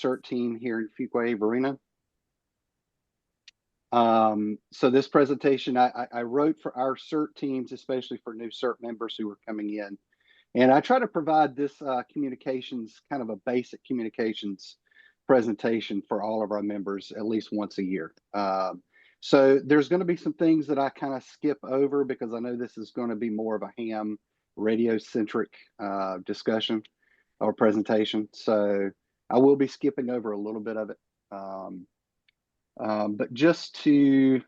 CERT team here in Fuquay Varina. So this presentation I wrote for our CERT teams, especially for new CERT members who are coming in. And I try to provide this communications, kind of a basic communications presentation for all of our members at least once a year. So there's going to be some things that I kind of skip over because I know this is going to be more of a ham radio centric discussion or presentation. So I will be skipping over a little bit of it. But just to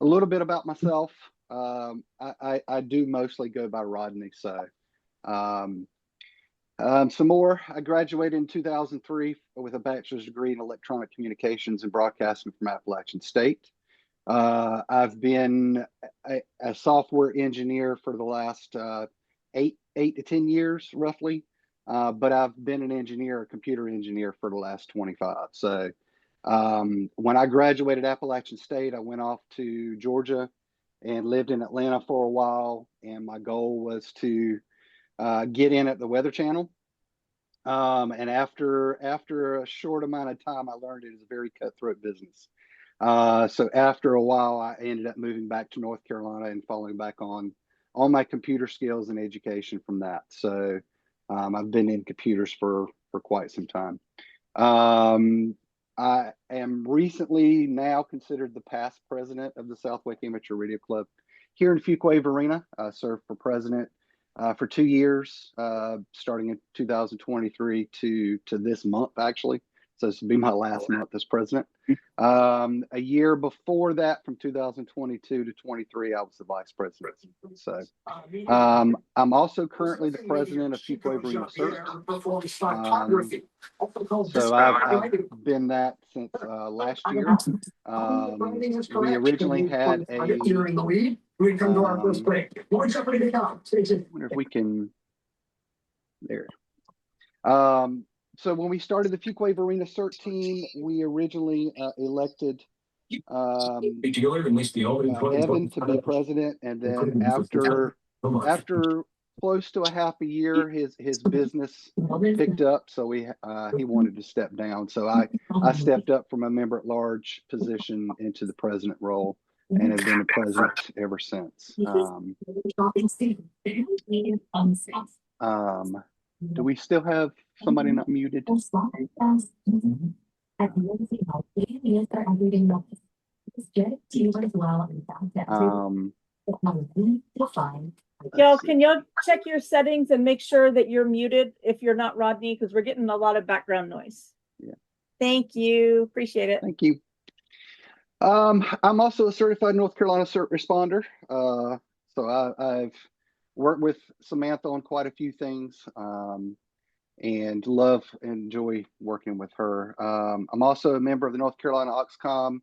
a little bit about myself, I do mostly go by Rodney. So some more, I graduated in 2003 with a bachelor's degree in electronic communications and broadcasting from Appalachian State. I've been a software engineer for the last 8 to 10 years, roughly. But I've been an engineer, a computer engineer for the last 25. So when I graduated Appalachian State, I went off to Georgia and lived in Atlanta for a while. And my goal was to get in at the Weather Channel. And after a short amount of time, I learned it is a very cutthroat business. So after a while, I ended up moving back to North Carolina and falling back on all my computer skills and education from that. So I've been in computers for quite some time. I am recently now considered the past president of the Southwick Amateur Radio Club here in Fuquay Varina. I served for president for 2 years, starting in 2023 to this month, actually. So this will be my last month as president. A year before that, from 2022 to 23, I was the vice president. So I'm also currently the president of Fuquay Varina CERT. So I've been that since last year. We originally had a, I wonder if we can, there. So when we started the Fuquay Varina CERT team, we originally elected Evan to be president, and then after close to a half a year, his business picked up, so he wanted to step down. So I stepped up from a member at large position into the president role, and have been the president ever since. Do we still have somebody not muted? Y'all, can y'all check your settings and make sure that you're muted if you're not Rodney, because we're getting a lot of background noise. Yeah. Thank you. Appreciate it. Thank you. I'm also a certified North Carolina CERT responder. So I've worked with Samantha on quite a few things, and enjoy working with her. I'm also a member of the North Carolina Oxcom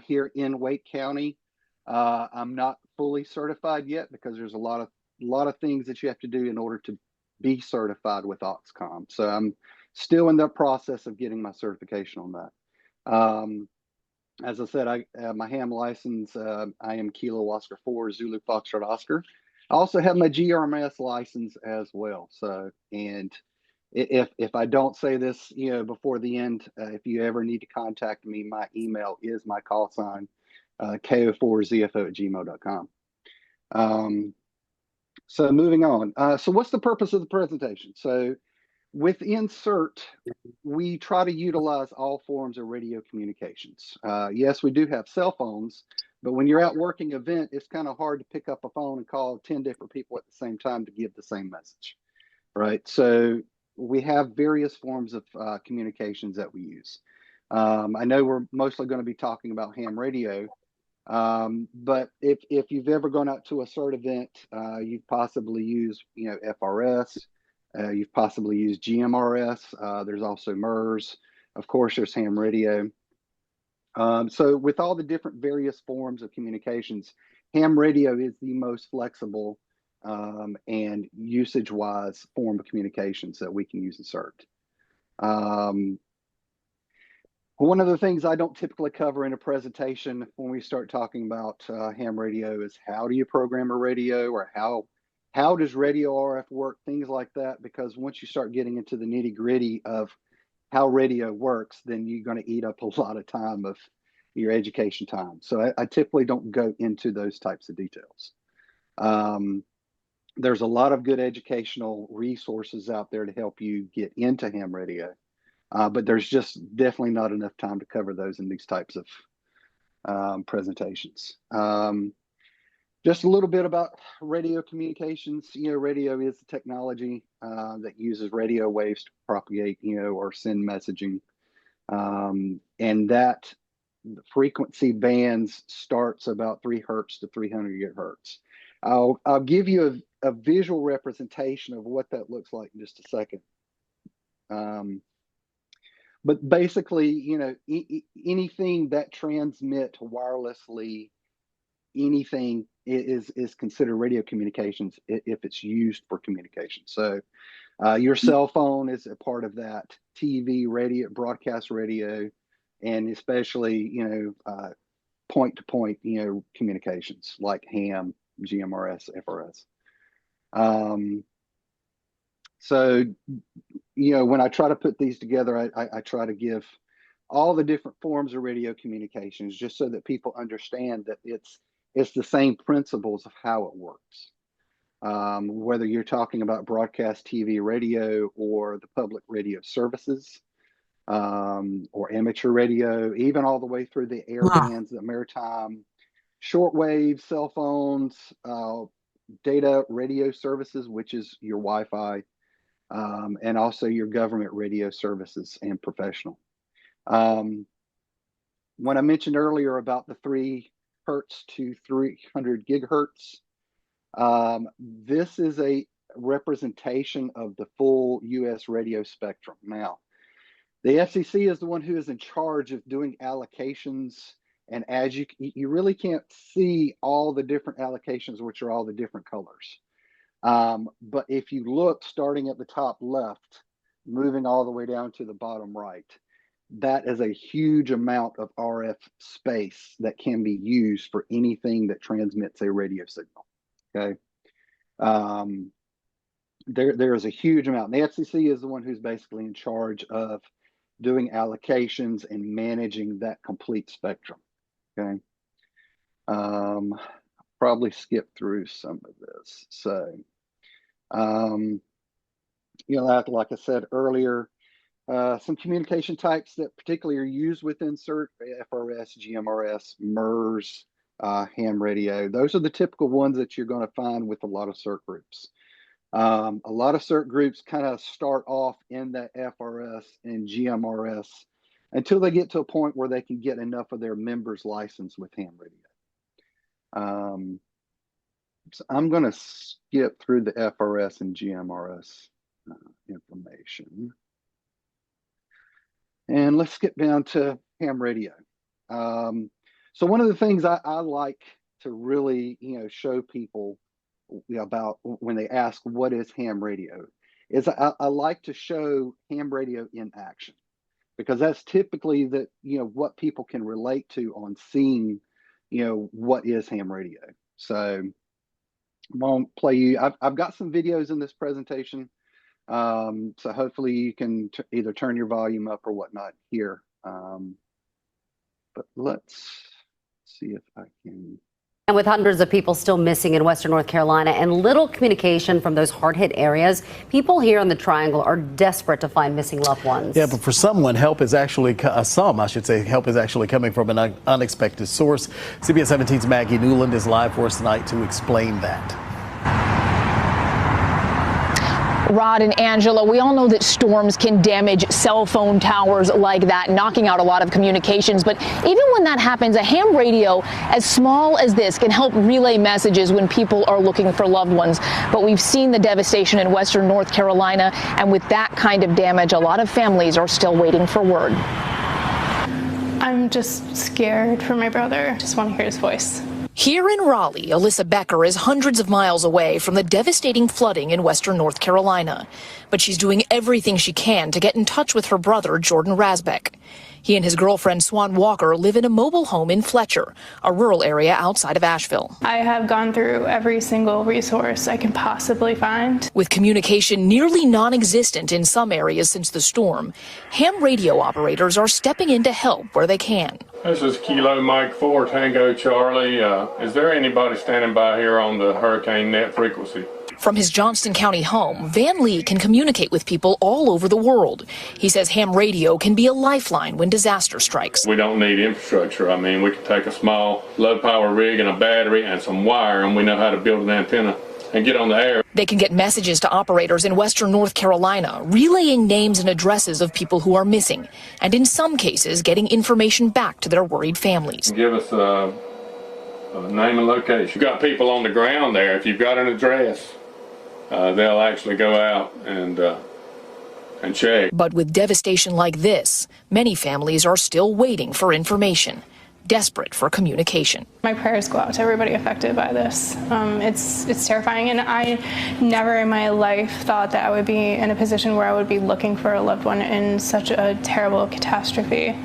here in Wake County. I'm not fully certified yet because there's a lot of things that you have to do in order to be certified with Oxcom. So I'm still in the process of getting my certification on that. As I said, my ham license, I am Kilo Oscar 4 Zulu Foxtrot Oscar. I also have my GRMS license as well. So, and if I don't say this, before the end, if you ever need to contact me, my email is my call sign, ko4zfo@gmail.com. So moving on. So what's the purpose of the presentation? So within CERT, we try to utilize all forms of radio communications. Yes, we do have cell phones, but when you're out working event, it's kind of hard to pick up a phone and call 10 different people at the same time to give the same message, right? So we have various forms of communications that we use. I know we're mostly going to be talking about ham radio, but if you've ever gone out to a CERT event, you've possibly used, FRS, you've possibly used GMRS. There's also MERS. Of course, there's ham radio. So with all the different various forms of communications, ham radio is the most flexible and usage-wise form of communications that we can use in CERT. One of the things I don't typically cover in a presentation when we start talking about ham radio is how do you program a radio, or how does radio RF work, things like that, because once you start getting into the nitty-gritty of how radio works, then you're going to eat up a lot of time of your education time. So I typically don't go into those types of details. There's a lot of good educational resources out there to help you get into ham radio, but there's just definitely not enough time to cover those in these types of presentations. Just a little bit about radio communications. Radio is the technology that uses radio waves to propagate, or send messaging. And that frequency bands starts about 3 hertz to 300 gigahertz. I'll give you a visual representation of what that looks like in just a second. But basically, anything that transmit wirelessly, anything is considered radio communications if it's used for communication. So your cell phone is a part of that, TV, radio, broadcast radio, and especially, point-to-point, communications like ham, GMRS, FRS. So, when I try to put these together, I try to give all the different forms of radio communications just so that people understand that it's the same principles of how it works. Whether you're talking about broadcast TV, radio, or the public radio services, or amateur radio, even all the way through the air bands, the maritime, shortwave, cell phones, data radio services, which is your Wi-Fi, and also your government radio services and professional. When I mentioned earlier about the 3 hertz to 300 gigahertz, this is a representation of the full U.S. radio spectrum. Now, the FCC is the one who is in charge of doing allocations, and as you really can't see all the different allocations, which are all the different colors. But if you look starting at the top left, moving all the way down to the bottom right, that is a huge amount of RF space that can be used for anything that transmits a radio signal. Okay. There is a huge amount. The FCC is the one who's basically in charge of doing allocations and managing that complete spectrum. Okay. Probably skip through some of this. So, like I said earlier, some communication types that particularly are used within CERT: FRS, GMRS, MERS, ham radio. Those are the typical ones that you're going to find with a lot of CERT groups. A lot of CERT groups kind of start off in the FRS and GMRS until they get to a point where they can get enough of their members licensed with ham radio. So I'm going to skip through the FRS and GMRS information. And let's get down to ham radio. So one of the things I like to really, show people about when they ask what is ham radio is I like to show ham radio in action, because that's typically what people can relate to on seeing, what is ham radio. So I'm going to play you. I've got some videos in this presentation. So hopefully you can either turn your volume up or whatnot here. But let's see if I can. And with hundreds of people still missing in Western North Carolina and little communication from those hard-hit areas, people here in the Triangle are desperate to find missing loved ones. Yeah, but for someone, help is actually help is actually coming from an unexpected source. CBS 17's Maggie Newland is live for us tonight to explain that. Rod and Angela, we all know that storms can damage cell phone towers like that, knocking out a lot of communications. But even when that happens, a ham radio as small as this can help relay messages when people are looking for loved ones. But we've seen the devastation in Western North Carolina, and with that kind of damage, a lot of families are still waiting for word. I'm just scared for my brother. Just want to hear his voice. Here in Raleigh, Alyssa Becker is hundreds of miles away from the devastating flooding in Western North Carolina. But she's doing everything she can to get in touch with her brother, Jordan Rasbeck. He and his girlfriend, Swan Walker, live in a mobile home in Fletcher, a rural area outside of Asheville. I have gone through every single resource I can possibly find. With communication nearly non-existent in some areas since the storm, ham radio operators are stepping in to help where they can. This is Kilo Mike 4 Tango Charlie. Is there anybody standing by here on the hurricane net frequency? From his Johnston County home, Van Lee can communicate with people all over the world. He says ham radio can be a lifeline when disaster strikes. We don't need infrastructure. I mean, we can take a small low power rig and a battery and some wire, and we know how to build an antenna and get on the air. They can get messages to operators in western North Carolina, relaying names and addresses of people who are missing, and in some cases, getting information back to their worried families. Give us a name and location. You've got people on the ground there. If you've got an address, they'll actually go out and check. But with devastation like this, many families are still waiting for information, desperate for communication. My prayers go out to everybody affected by this. It's terrifying, and I never in my life thought that I would be in a position where I would be looking for a loved one in such a terrible catastrophe.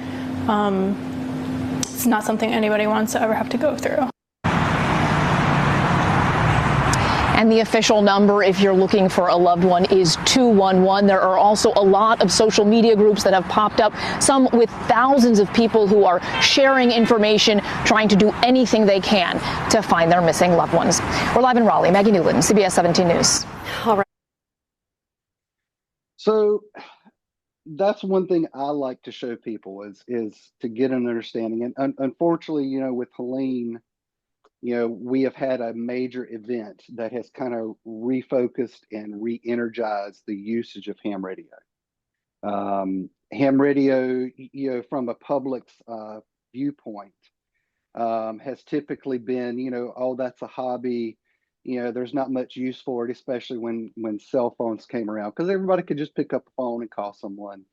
It's not something anybody wants to ever have to go through. And the official number, if you're looking for a loved one, is 211. There are also a lot of social media groups that have popped up, some with thousands of people who are sharing information, trying to do anything they can to find their missing loved ones. We're live in Raleigh. Maggie Newland, CBS 17 News. All right. So that's one thing I like to show people is to get an understanding. And unfortunately, with Helene, we have had a major event that has kind of refocused and re-energized the usage of ham radio. Ham radio, from a public's viewpoint, has typically been, oh, that's a hobby. There's not much use for it, especially when cell phones came around, because everybody could just pick up the phone and call someone,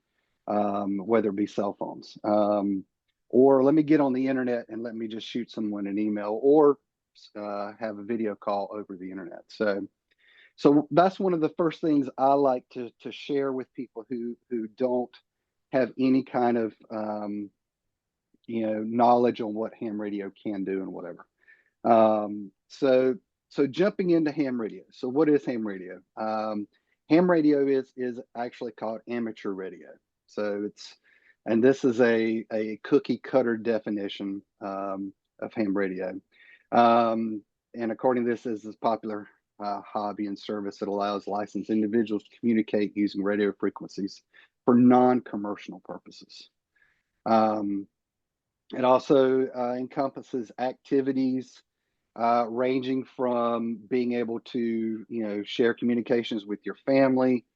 whether it be cell phones. Or let me get on the internet and let me just shoot someone an email, or have a video call over the internet. So that's one of the first things I like to share with people who don't have any kind of knowledge on what ham radio can do and whatever. So jumping into ham radio. So what is ham radio? Ham radio is actually called amateur radio. So this is a cookie cutter definition of ham radio. And according to this, is a popular hobby and service that allows licensed individuals to communicate using radio frequencies for non-commercial purposes. It also encompasses activities ranging from being able to share communications with your family,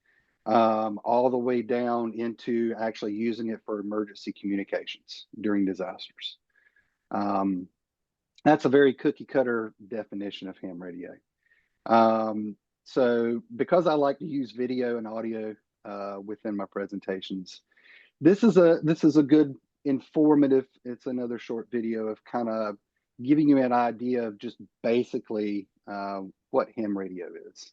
all the way down into actually using it for emergency communications during disasters. That's a very cookie cutter definition of ham radio. So because I like to use video and audio within my presentations, this is a good informative. It's another short video of kind of giving you an idea of just basically what ham radio is.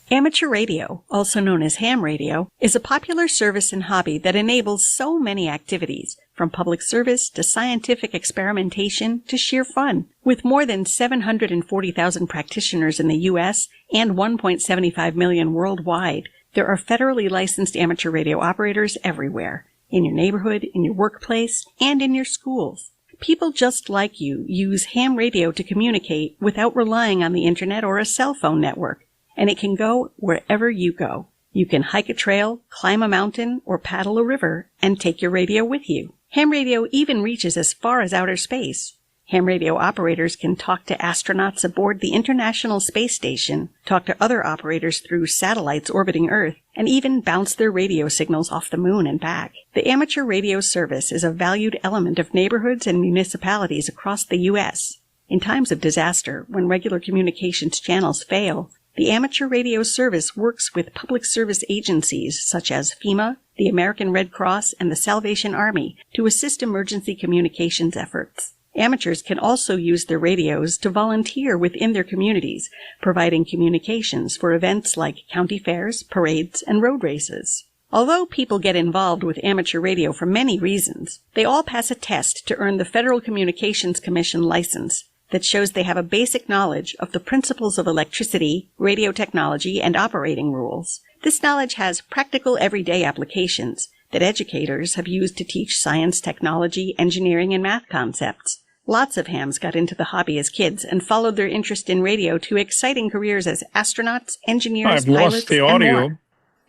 Amateur radio, also known as ham radio, is a popular service and hobby that enables so many activities, from public service to scientific experimentation to sheer fun. With more than 740,000 practitioners in the U.S. and 1.75 million worldwide, there are federally licensed amateur radio operators everywhere, in your neighborhood, in your workplace, and in your schools. People just like you use ham radio to communicate without relying on the internet or a cell phone network. And it can go wherever you go. You can hike a trail, climb a mountain, or paddle a river and take your radio with you. Ham radio even reaches as far as outer space. Ham radio operators can talk to astronauts aboard the International Space Station, talk to other operators through satellites orbiting Earth, and even bounce their radio signals off the moon and back. The amateur radio service is a valued element of neighborhoods and municipalities across the U.S. In times of disaster, when regular communications channels fail, the amateur radio service works with public service agencies such as FEMA, the American Red Cross, and the Salvation Army to assist emergency communications efforts. Amateurs can also use their radios to volunteer within their communities, providing communications for events like county fairs, parades, and road races. Although people get involved with amateur radio for many reasons, they all pass a test to earn the Federal Communications Commission license that shows they have a basic knowledge of the principles of electricity, radio technology, and operating rules. This knowledge has practical everyday applications that educators have used to teach science, technology, engineering, and math concepts. Lots of hams got into the hobby as kids and followed their interest in radio to exciting careers as astronauts, engineers, pilots, and more.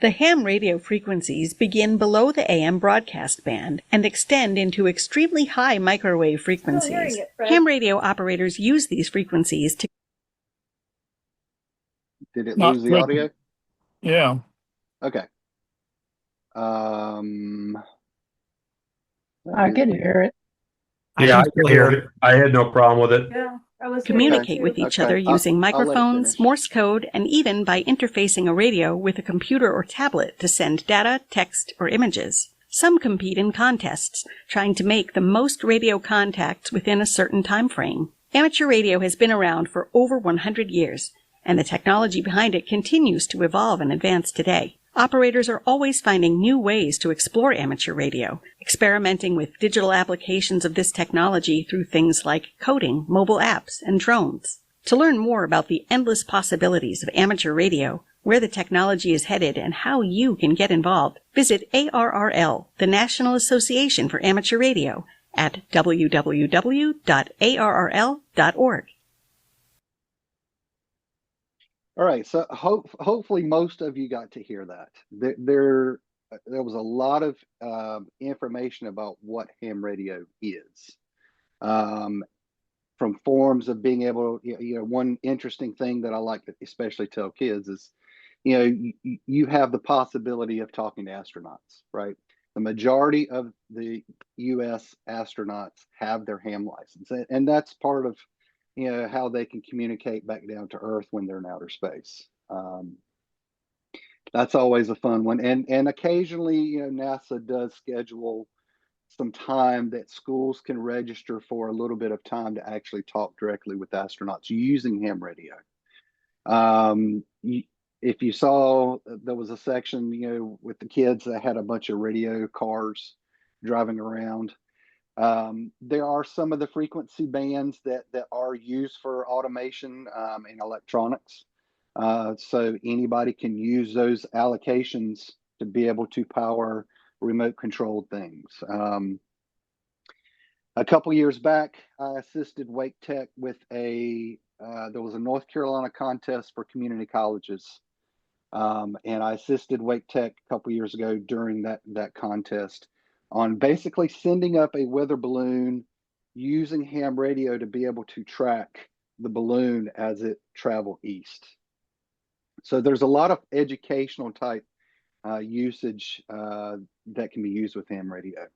The ham radio frequencies begin below the AM broadcast band and extend into extremely high microwave frequencies. Ham radio operators use these frequencies to... Did it lose the audio? Yeah. Okay. I can hear it. Yeah, I can hear it. I had no problem with it. Yeah. communicate with each other using microphones, Morse code, and even by interfacing a radio with a computer or tablet to send data, text, or images. Some compete in contests, trying to make the most radio contacts within a certain time frame. Amateur radio has been around for over 100 years, and the technology behind it continues to evolve and advance today. Operators are always finding new ways to explore amateur radio, experimenting with digital applications of this technology through things like coding, mobile apps, and drones. To learn more about the endless possibilities of amateur radio, where the technology is headed, and how you can get involved, visit ARRL, the National Association for Amateur Radio, at www.arrl.org. All right, so hopefully most of you got to hear that. There was a lot of information about what ham radio is. From forms of being able, one interesting thing that I like to especially tell kids is, you have the possibility of talking to astronauts, right? The majority of the U.S. astronauts have their ham license, and that's part of how they can communicate back down to Earth when they're in outer space. That's always a fun one. And occasionally, NASA does schedule some time that schools can register for a little bit of time to actually talk directly with astronauts using ham radio. If you saw, there was a section, with the kids that had a bunch of radio cars driving around. There are some of the frequency bands that are used for automation and electronics. So anybody can use those allocations to be able to power remote controlled things. A couple years back, I assisted Wake Tech with there was a North Carolina contest for community colleges. And I assisted Wake Tech a couple years ago during that contest on basically sending up a weather balloon using ham radio to be able to track the balloon as it traveled east. So there's a lot of educational type usage that can be used with ham radio.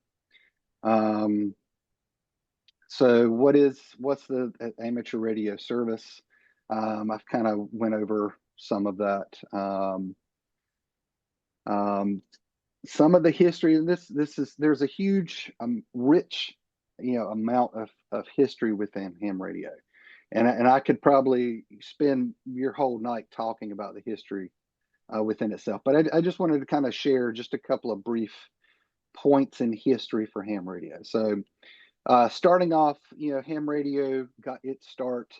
So what's the amateur radio service? I've kind of went over some of that. Some of the history, and there's a huge, rich, amount of history within ham radio, and I could probably spend your whole night talking about the history within itself. But I just wanted to kind of share just a couple of brief points in history for ham radio. So starting off, ham radio got its start,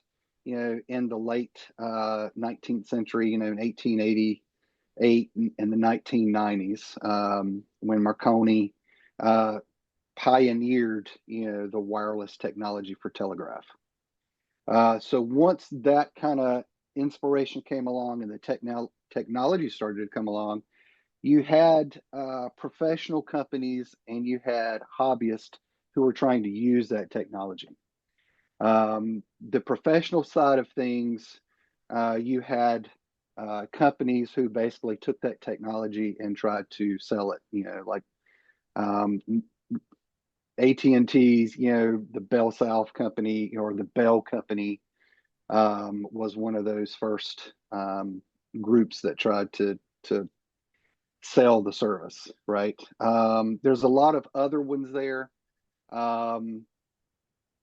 in the late 19th century, in 1888 in the 1990s, when Marconi pioneered, the wireless technology for telegraph. So once that kind of inspiration came along and the technology started to come along, you had professional companies and you had hobbyists who were trying to use that technology. The professional side of things, you had companies who basically took that technology and tried to sell it, like AT&T's, the Bell South company or the Bell company was one of those first groups that tried to sell the service, right? There's a lot of other ones there,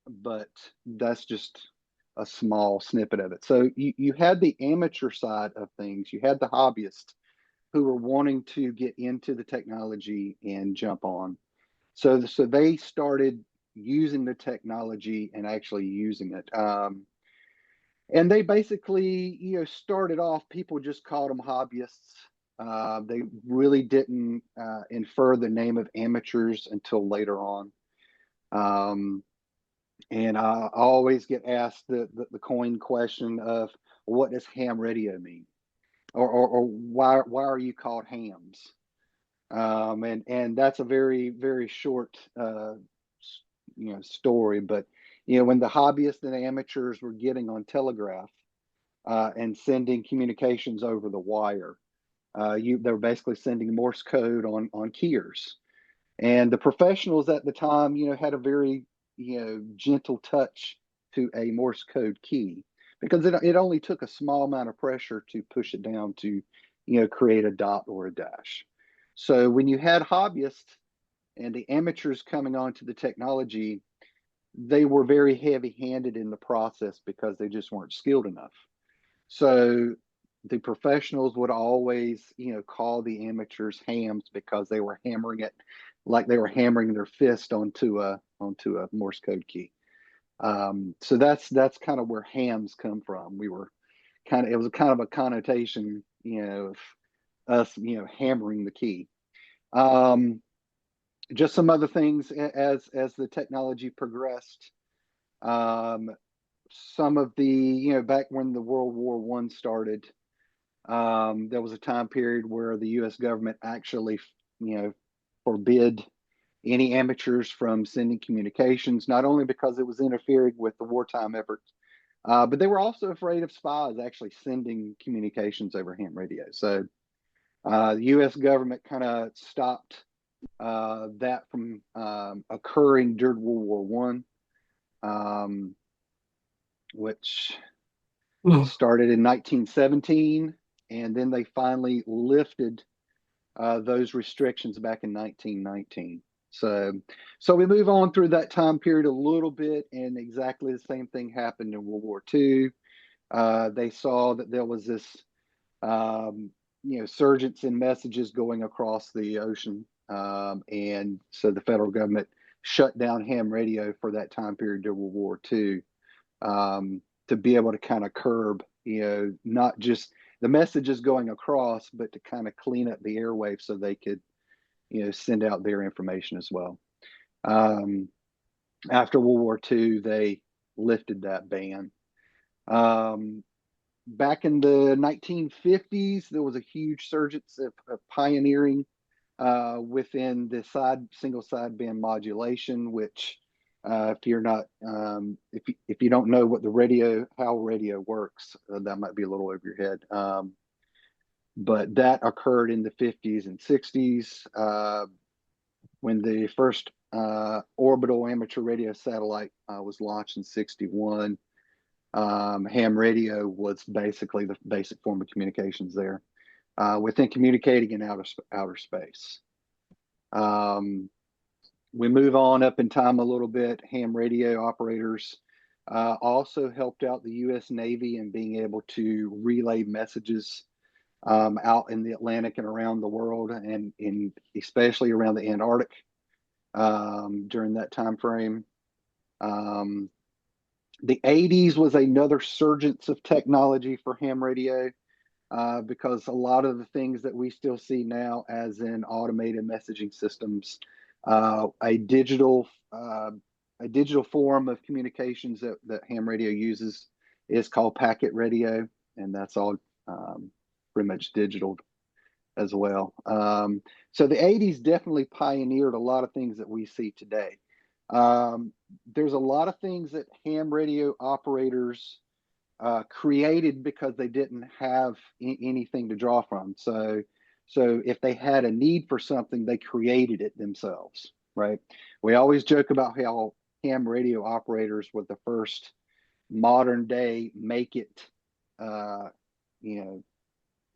but that's just a small snippet of it. So you had the amateur side of things, you had the hobbyists who were wanting to get into the technology and jump on. So they started using the technology and actually using it. And they basically, started off, people just called them hobbyists. They really didn't infer the name of amateurs until later on. And I always get asked the coin question of, what does ham radio mean? Or why are you called hams? And that's a very, very short story. But when the hobbyists and the amateurs were getting on telegraph and sending communications over the wire, they were basically sending Morse code on keyers. And the professionals at the time, had a very gentle touch to a Morse code key, because it only took a small amount of pressure to push it down to create a dot or a dash. So when you had hobbyists and the amateurs coming onto the technology, they were very heavy-handed in the process because they just weren't skilled enough. So the professionals would always, call the amateurs hams, because they were hammering it like they were hammering their fist onto a Morse code key. So that's kind of where hams come from. It was kind of a connotation, of us, hammering the key. Just some other things as the technology progressed. Some of the, back when the World War I started, there was a time period where the U.S. government actually, forbid any amateurs from sending communications, not only because it was interfering with the wartime efforts, but they were also afraid of spies actually sending communications over ham radio. So the U.S. government kind of stopped that from occurring during World War I, which started in 1917, and then they finally lifted those restrictions back in 1919. So we move on through that time period a little bit, and exactly the same thing happened in World War II. They saw that there was this, surgence in messages going across the ocean, and so the federal government shut down ham radio for that time period during World War II, to be able to kind of curb, not just the messages going across, but to kind of clean up the airwaves so they could, send out their information as well. After World War II, they lifted that ban. Back in the 1950s, there was a huge surgence of pioneering within the single sideband modulation, which if you're not, if you don't know how radio works, that might be a little over your head. But that occurred in the 50s and 60s, when the first orbital amateur radio satellite was launched in 61. Ham radio was basically the basic form of communications there, within communicating in outer space. We move on up in time a little bit. Ham radio operators also helped out the U.S. Navy in being able to relay messages out in the Atlantic and around the world, and especially around the Antarctic during that time frame. The 80s was another surgence of technology for ham radio, because a lot of the things that we still see now, as in automated messaging systems, a digital form of communications that ham radio uses is called packet radio, and that's all pretty much digital as well. So the 80s definitely pioneered a lot of things that we see today. There's a lot of things that ham radio operators created because they didn't have anything to draw from. So if they had a need for something, they created it themselves, right? We always joke about how ham radio operators were the first modern day make it,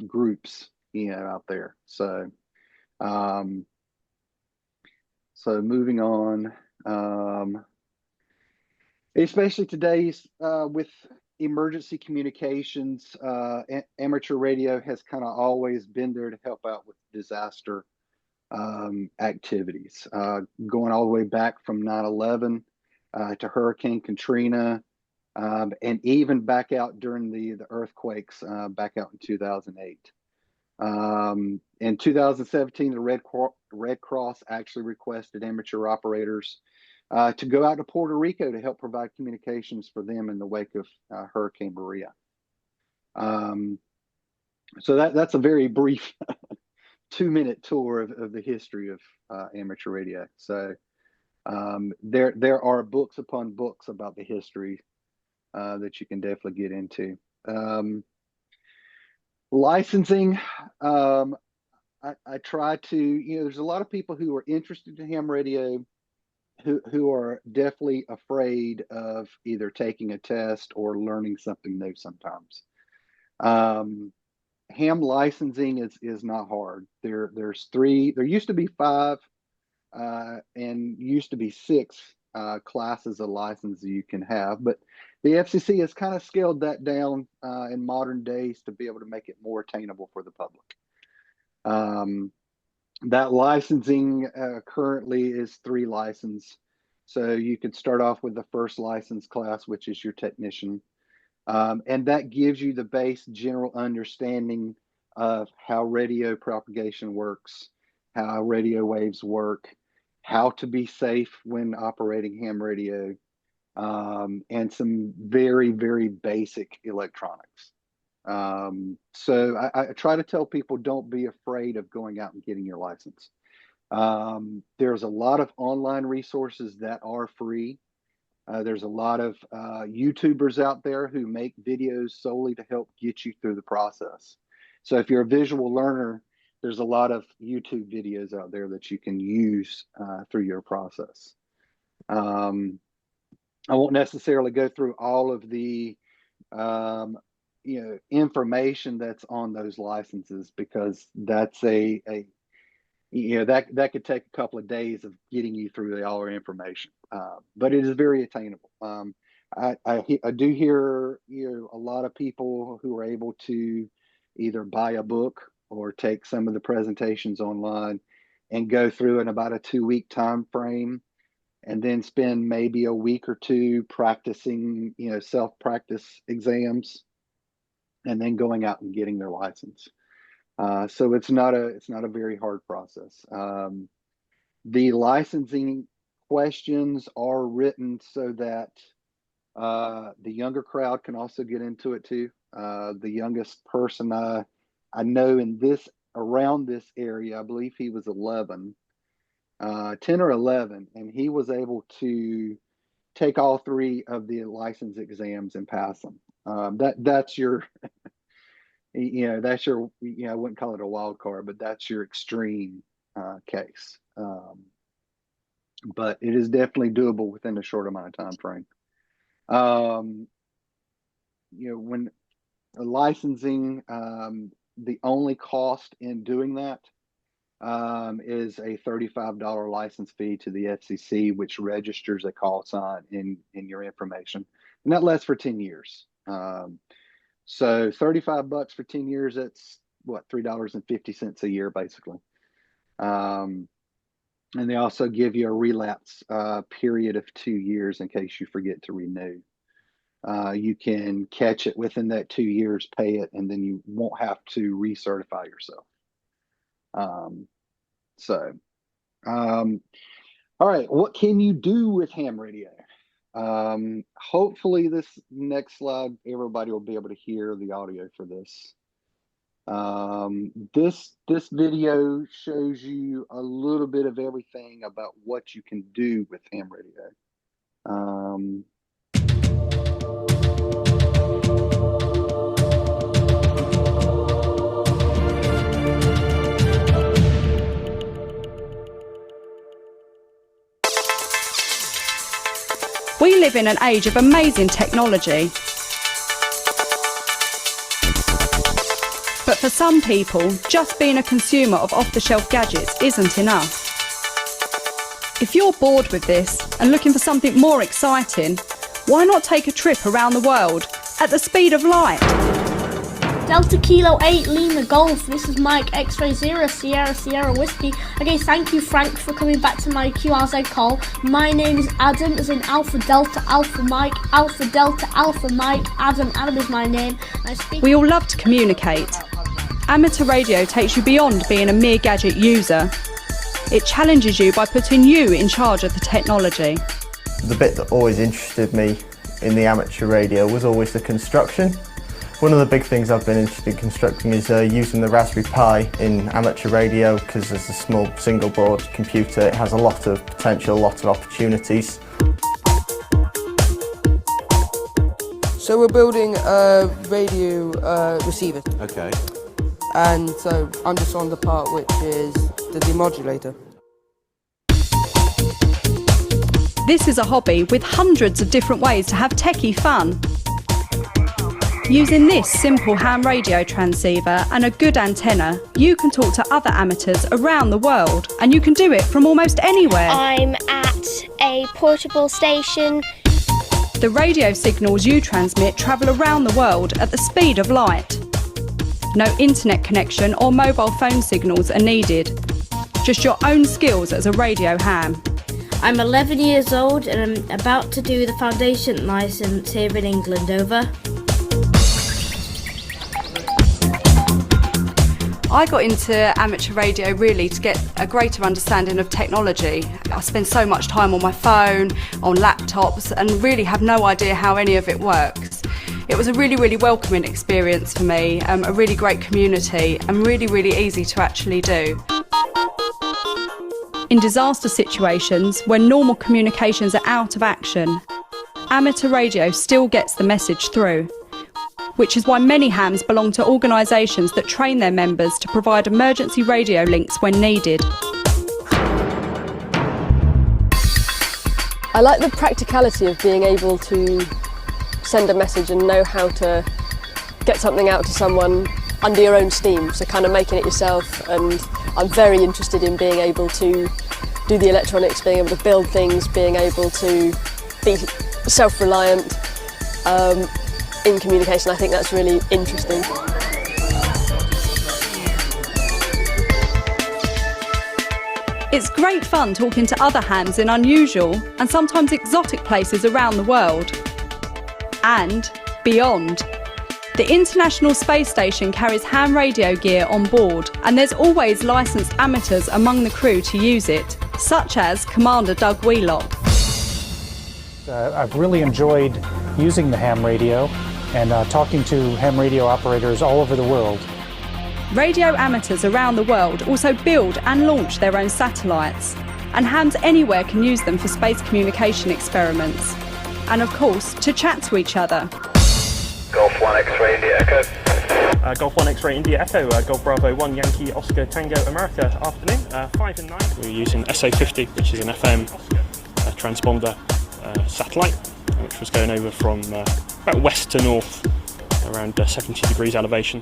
groups, out there. So moving on, especially today, with emergency communications, amateur radio has kind of always been there to help out with disaster activities, going all the way back from 9/11 to Hurricane Katrina, and even back out during the earthquakes back out in 2008. In 2017, the Red Cross actually requested amateur operators to go out to Puerto Rico to help provide communications for them in the wake of Hurricane Maria. So that's a very brief 2-minute tour of the history of amateur radio. So there are books upon books about the history that you can definitely get into. Licensing, I try to, there's a lot of people who are interested in ham radio who are definitely afraid of either taking a test or learning something new sometimes. Ham licensing is not hard. There's 3, there used to be 5 and used to be 6 classes of license you can have, but the FCC has kind of scaled that down in modern days to be able to make it more attainable for the public. That licensing currently is 3 licenses. So you could start off with the first license class, which is your technician. And that gives you the base general understanding of how radio propagation works, how radio waves work, how to be safe when operating ham radio, and some very, very basic electronics. So I try to tell people, don't be afraid of going out and getting your license. There's a lot of online resources that are free. There's a lot of YouTubers out there who make videos solely to help get you through the process. So if you're a visual learner, there's a lot of YouTube videos out there that you can use through your process. I won't necessarily go through all of the information that's on those licenses, because that's that could take a couple of days of getting you through all our information, but it is very attainable. I do hear a lot of people who are able to either buy a book or take some of the presentations online and go through in about a 2-week time frame, and then spend maybe a week or 2 practicing, self-practice exams, and then going out and getting their license. So it's not a very hard process. The licensing questions are written so that the younger crowd can also get into it too. The youngest person I know around this area, I believe he was 11, 10 or 11, and he was able to take all 3 of the license exams and pass them. That's your that's your, I wouldn't call it a wild card, but that's your extreme case. But it is definitely doable within a short amount of time frame. When licensing, the only cost in doing that is a $35 license fee to the FCC, which registers a call sign in your information, and that lasts for 10 years. So $35 for 10 years, that's what, $3.50 a year, basically. And they also give you a relapse period of 2 years in case you forget to renew. You can catch it within that 2 years, pay it, and then you won't have to recertify yourself. All right, what can you do with ham radio? Hopefully this next slide, everybody will be able to hear the audio for this. This video shows you a little bit of everything about what you can do with ham radio. We live in an age of amazing technology. But for some people, just being a consumer of off-the-shelf gadgets isn't enough. If you're bored with this and looking for something more exciting, why not take a trip around the world at the speed of light. Delta Kilo 8 Lima Golf, this is Mike X-Ray 0 Sierra Sierra Whiskey. Okay, thank you Frank for coming back to my QRZ call. My name is Adam, as in Alpha Delta Alpha Mike, Alpha Delta Alpha Mike, Adam is my name. We all love to communicate. Amateur radio takes you beyond being a mere gadget user. It challenges you by putting you in charge of the technology. The bit that always interested me in the amateur radio was always the construction. One of the big things I've been interested in constructing is using the Raspberry Pi in amateur radio, because as a small single board computer it has a lot of potential, a lot of opportunities. So we're building a radio receiver. Okay. And so I'm just on the part which is the demodulator. This is a hobby with hundreds of different ways to have techie fun. Using this simple ham radio transceiver and a good antenna, you can talk to other amateurs around the world, and you can do it from almost anywhere. I'm at a portable station. The radio signals you transmit travel around the world at the speed of light. No internet connection or mobile phone signals are needed. Just your own skills as a radio ham. I'm 11 years old and I'm about to do the foundation licence here in England, over. I got into amateur radio really to get a greater understanding of technology. I spend so much time on my phone, on laptops, and really have no idea how any of it works. It was a really welcoming experience for me, a really great community, and really easy to actually do. In disaster situations, when normal communications are out of action, amateur radio still gets the message through, which is why many hams belong to organisations that train their members to provide emergency radio links when needed. I like the practicality of being able to send a message and know how to get something out to someone under your own steam, so kind of making it yourself. And I'm very interested in being able to do the electronics, being able to build things, being able to be self-reliant in communication. I think that's really interesting. It's great fun talking to other hams in unusual and sometimes exotic places around the world and beyond. The International Space Station carries ham radio gear on board, and there's always licensed amateurs among the crew to use it, such as Commander Doug Wheelock. I've really enjoyed using the ham radio and talking to ham radio operators all over the world. Radio amateurs around the world also build and launch their own satellites, and hams anywhere can use them for space communication experiments, and of course to chat to each other. Golf 1 X-Ray India Echo. Golf 1 X-Ray India Echo, Golf Bravo 1 Yankee Oscar Tango America. Afternoon, 5 and 9. We're using SA50, which is an FM transponder satellite, which was going over from about west to north, around 70 degrees elevation.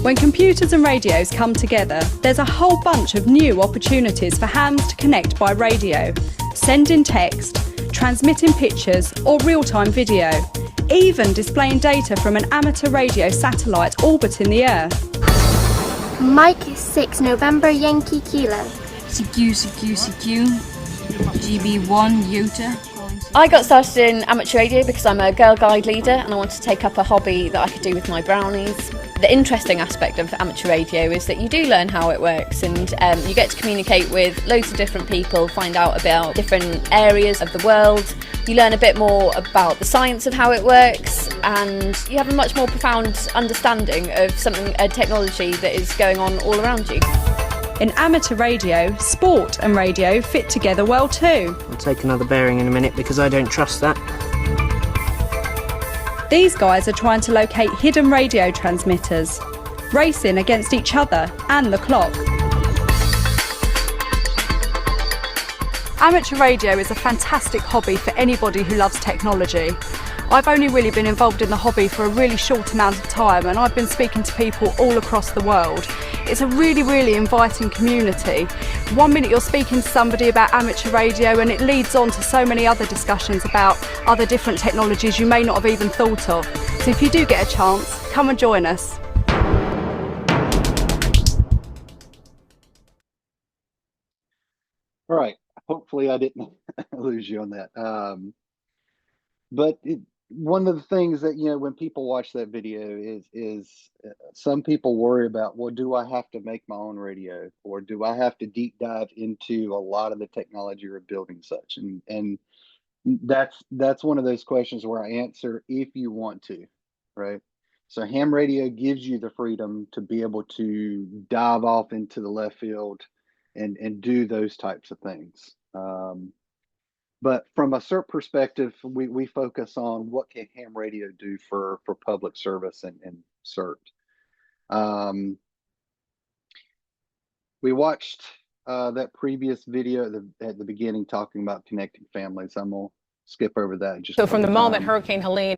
When computers and radios come together, there's a whole bunch of new opportunities for hams to connect by radio, sending text, transmitting pictures or real-time video, even displaying data from an amateur radio satellite orbiting the Earth. Mike 6 November Yankee Kilo. CQ, GB1 Utah. I got started in amateur radio because I'm a Girl Guide leader and I wanted to take up a hobby that I could do with my brownies. The interesting aspect of amateur radio is that you do learn how it works, and you get to communicate with loads of different people, find out about different areas of the world. You learn a bit more about the science of how it works, and you have a much more profound understanding of a technology that is going on all around you. In amateur radio, sport and radio fit together well too. I'll take another bearing in a minute because I don't trust that. These guys are trying to locate hidden radio transmitters, racing against each other and the clock. Amateur radio is a fantastic hobby for anybody who loves technology. I've only really been involved in the hobby for a really short amount of time, and I've been speaking to people all across the world. It's a really, really inviting community. One minute you're speaking to somebody about amateur radio, and it leads on to so many other discussions about other different technologies you may not have even thought of. So if you do get a chance, come and join us. All right. Hopefully I didn't lose you on that. But one of the things that, when people watch that video is some people worry about, well, do I have to make my own radio, or do I have to deep dive into a lot of the technology or building such? And that's one of those questions where I answer if you want to, right? So ham radio gives you the freedom to be able to dive off into the left field and do those types of things. But from a CERT perspective, we focus on what can ham radio do for public service and CERT. We watched that previous video at the beginning talking about connecting families. I'm going to skip over that. So from the moment Hurricane Helene.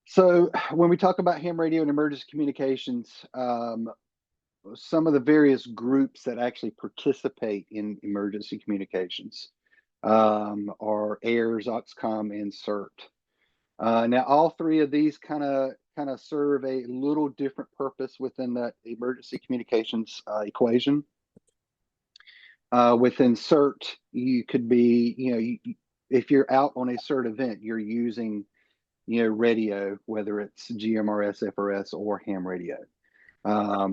So when we talk about ham radio and emergency communications, some of the various groups that actually participate in emergency communications are AIRS, Oxcom, and CERT. Now, all three of these kind of serve a little different purpose within that emergency communications equation. Within CERT, you could be, if you're out on a CERT event, you're using, radio, whether it's GMRS, FRS, or ham radio. But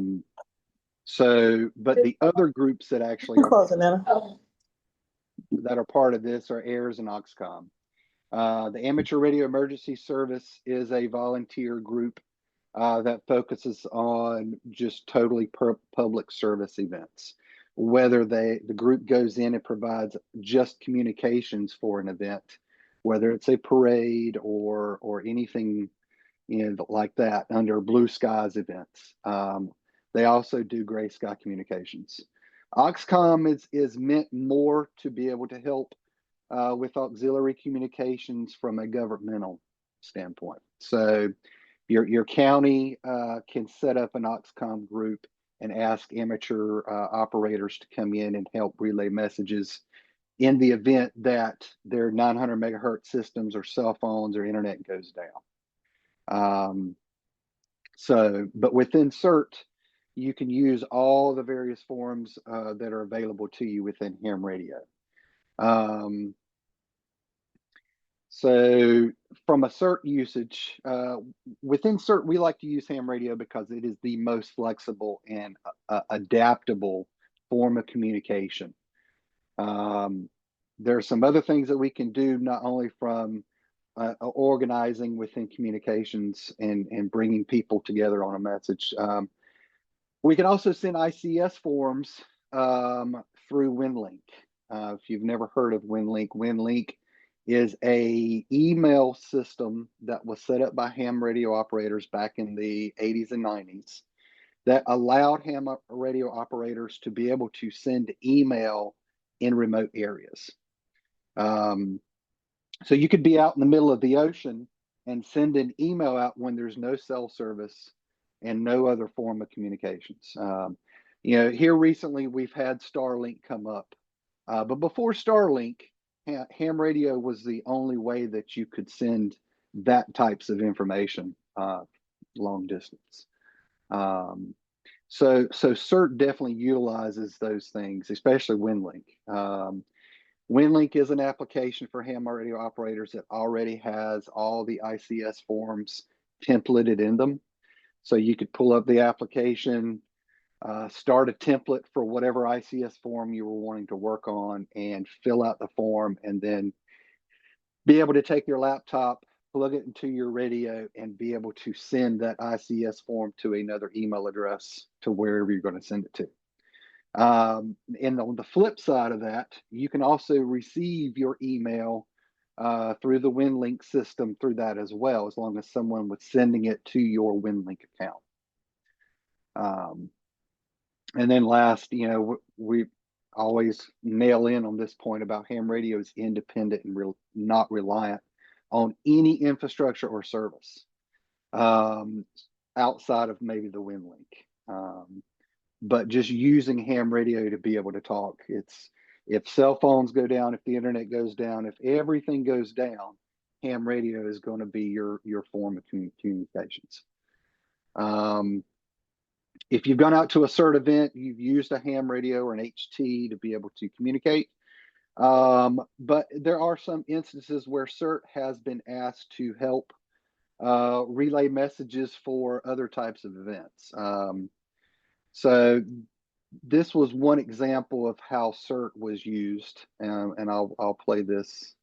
the other groups that actually that are part of this are AIRS and Oxcom. The Amateur Radio Emergency Service is a volunteer group that focuses on just totally public service events. Whether the group goes in and provides just communications for an event, whether it's a parade or anything like that under Blue Skies events. They also do gray sky communications. Oxcom is meant more to be able to help with auxiliary communications from a governmental standpoint. So your county can set up an Oxcom group and ask amateur operators to come in and help relay messages in the event that their 900 megahertz systems or cell phones or internet goes down. But within CERT, you can use all the various forms that are available to you within ham radio. So from a CERT usage, within CERT, we like to use ham radio because it is the most flexible and adaptable form of communication. There are some other things that we can do, not only from organizing within communications and bringing people together on a message. We can also send ICS forms through WinLink. If you've never heard of WinLink, WinLink is a email system that was set up by ham radio operators back in the 80s and 90s that allowed ham radio operators to be able to send email in remote areas. So you could be out in the middle of the ocean and send an email out when there's no cell service and no other form of communications. Here recently we've had Starlink come up, but before Starlink, ham radio was the only way that you could send that types of information long distance. So CERT definitely utilizes those things, especially WinLink. WinLink is an application for ham radio operators that already has all the ICS forms templated in them. So you could pull up the application, start a template for whatever ICS form you were wanting to work on, and fill out the form, and then be able to take your laptop, plug it into your radio, and be able to send that ICS form to another email address to wherever you're going to send it to. And on the flip side of that, you can also receive your email through the WinLink system through that as well, as long as someone was sending it to your WinLink account. And then last, always nail in on this point about ham radio is independent and not reliant on any infrastructure or service outside of maybe the WinLink. But just using ham radio to be able to talk, if cell phones go down, if the internet goes down, if everything goes down, ham radio is going to be your form of communications. If you've gone out to a CERT event, you've used a ham radio or an HT to be able to communicate. But there are some instances where CERT has been asked to help relay messages for other types of events. So this was one example of how CERT was used, and I'll play this.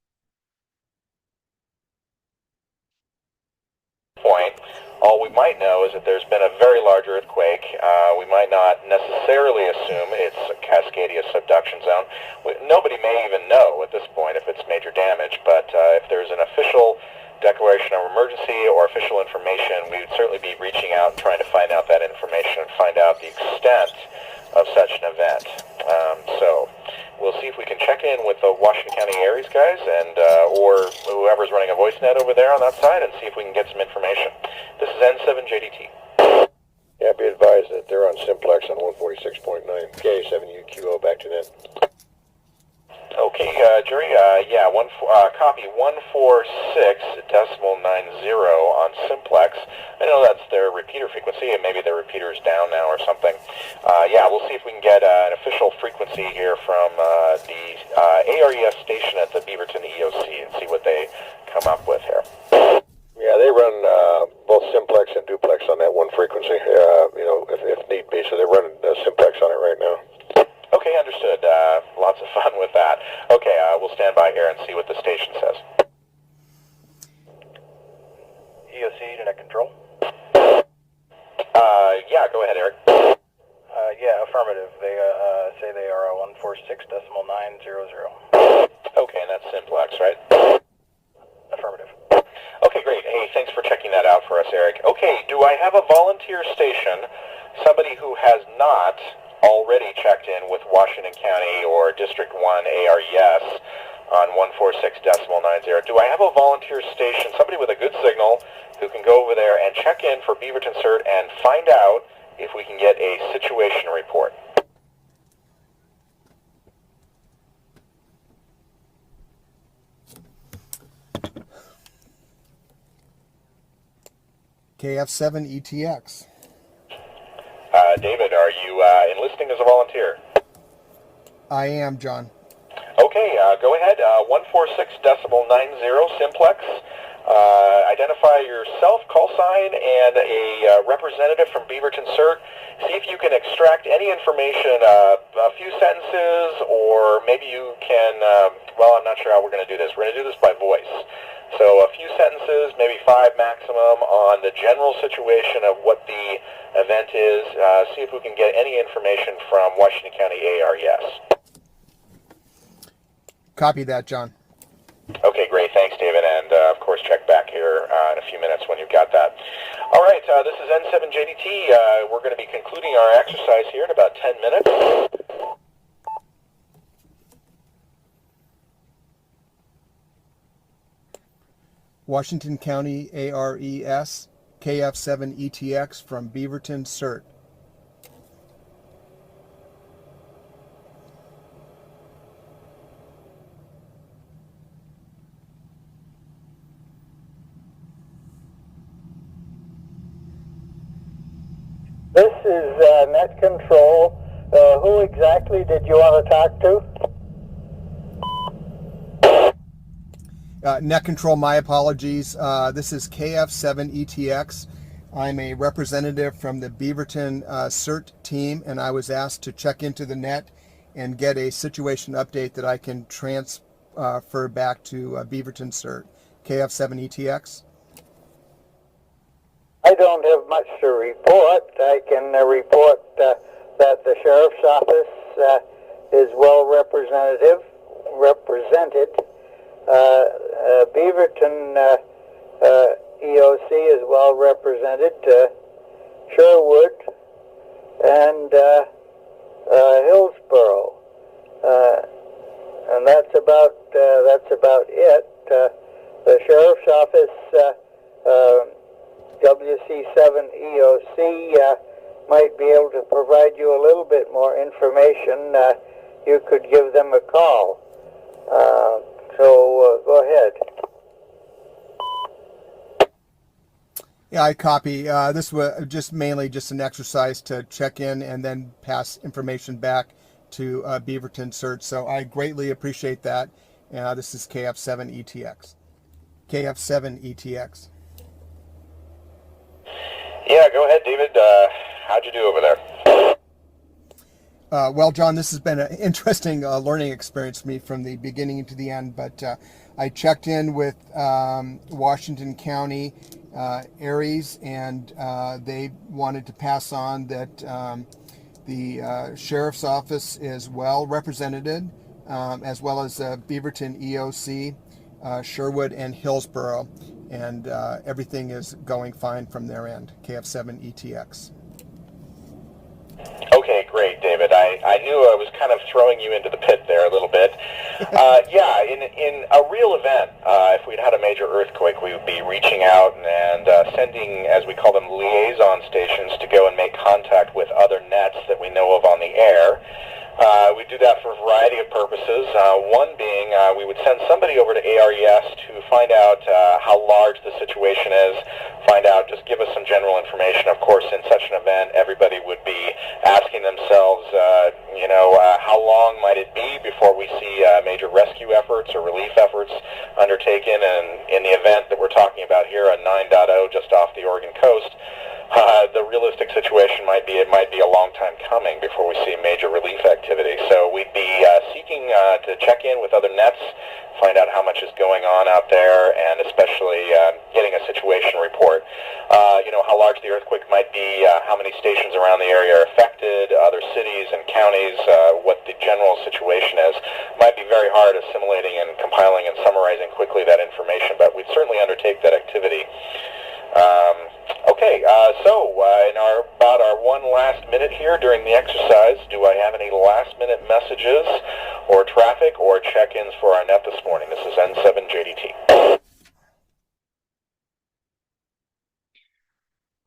Point. All we might know is that there's been a very large earthquake. We might not necessarily assume it's a Cascadia subduction zone. Nobody may even know at this point if it's major damage, but if there's an official declaration of emergency or official information, we would certainly be reaching out and trying to find out that information and find out the extent of such an event. So we'll see if we can check in with the Washington County Aries guys and or whoever's running a voice net over there on that side and see if we can get some information. This is N7JDT. Yeah, be advised that they're on simplex on 146.9. K7UQO, back to net. Okay, Jerry, yeah, copy 146.90 on simplex. I know that's their repeater frequency, and maybe their repeater is down now or something. Yeah, we'll see if we can get an official frequency here from the ARES station at the Beaverton EOC and see what they come up with here. Yeah, they run both simplex and duplex on that one frequency, if need be, so they're running simplex on it right now. Okay, understood. Lots of fun with that. Okay, we'll stand by here and see what the station says. EOC to net control. Yeah, go ahead, Eric. Yeah, affirmative. They say they are 146.900. Okay, and that's simplex, right? Affirmative. Okay, great. Hey, thanks for checking that out for us, Eric. Okay, do I have a volunteer station, somebody who has not already checked in with Washington County or District 1 ARES on 146.90. Do I have a volunteer station, somebody with a good signal who can go over there and check in for Beaverton CERT and find out if we can get a situation report? KF7 ETX. David, are you enlisting as a volunteer? I am, John. Okay, go ahead. 146.90 simplex. Identify yourself, call sign, and a representative from Beaverton CERT. See if you can extract any information, a few sentences, or maybe you can, well, I'm not sure how we're going to do this. We're going to do this by voice. So a few sentences, maybe 5 maximum, on the general situation of what the event is. See if we can get any information from Washington County ARES. Copy that, John. Okay, great. Thanks, David. And, of course, check back here in a few minutes when you've got that. All right, this is N7JDT. We're going to be concluding our exercise here in about 10 minutes. Washington County ARES, KF7 ETX from Beaverton CERT. This is net control. Who exactly did you want to talk to? Net control, my apologies. This is KF7 ETX. I'm a representative from the Beaverton CERT team, and I was asked to check into the net and get a situation update that I can transfer back to Beaverton CERT. KF7 ETX. I don't have much to report. I can report that the sheriff's office is well represented. Beaverton EOC is well represented. Sherwood and Hillsborough. that's about it. The Sheriff's Office, WC7 EOC, might be able to provide you a little bit more information. You could give them a call. So go ahead. Yeah, I copy. This was just mainly just an exercise to check in and then pass information back to Beaverton CERT. So I greatly appreciate that. This is KF7ETX. KF7ETX. Yeah, go ahead, David. How'd you do over there? Well, John, this has been an interesting learning experience for me from the beginning to the end, but I checked in with Washington County Aries, and they wanted to pass on that the Sheriff's Office is well represented, as well as Beaverton EOC, Sherwood, and Hillsborough, and everything is going fine from their end. KF7ETX. Okay, great, David. I knew I was kind of throwing you into the pit there a little bit. Yeah, in a real event, if we'd had a major earthquake, we would be reaching out and sending, as we call them, liaison stations to go and make contact with other nets that we know of on the air. We do that for a variety of purposes. One being we would send somebody over to ARES to find out how large the situation is, just give us some general information. Of course, in such an event, everybody would be asking themselves, how long might it be before we see major rescue efforts or relief efforts undertaken? And in the event that we're talking about here, a 9.0 just off the Oregon coast, the realistic situation might be a long time coming before we see major relief activity. So we'd be seeking to check in with other nets, find out how much is going on out there, and especially getting a situation report. How large the earthquake might be, how many stations around the area are affected, other cities and counties, what the general situation is. Might be very hard assimilating and compiling and summarizing quickly that information, but we'd certainly undertake that activity. So in about our one last minute here during the exercise, do I have any last minute messages or traffic or check-ins for our net this morning? This is N7JDT.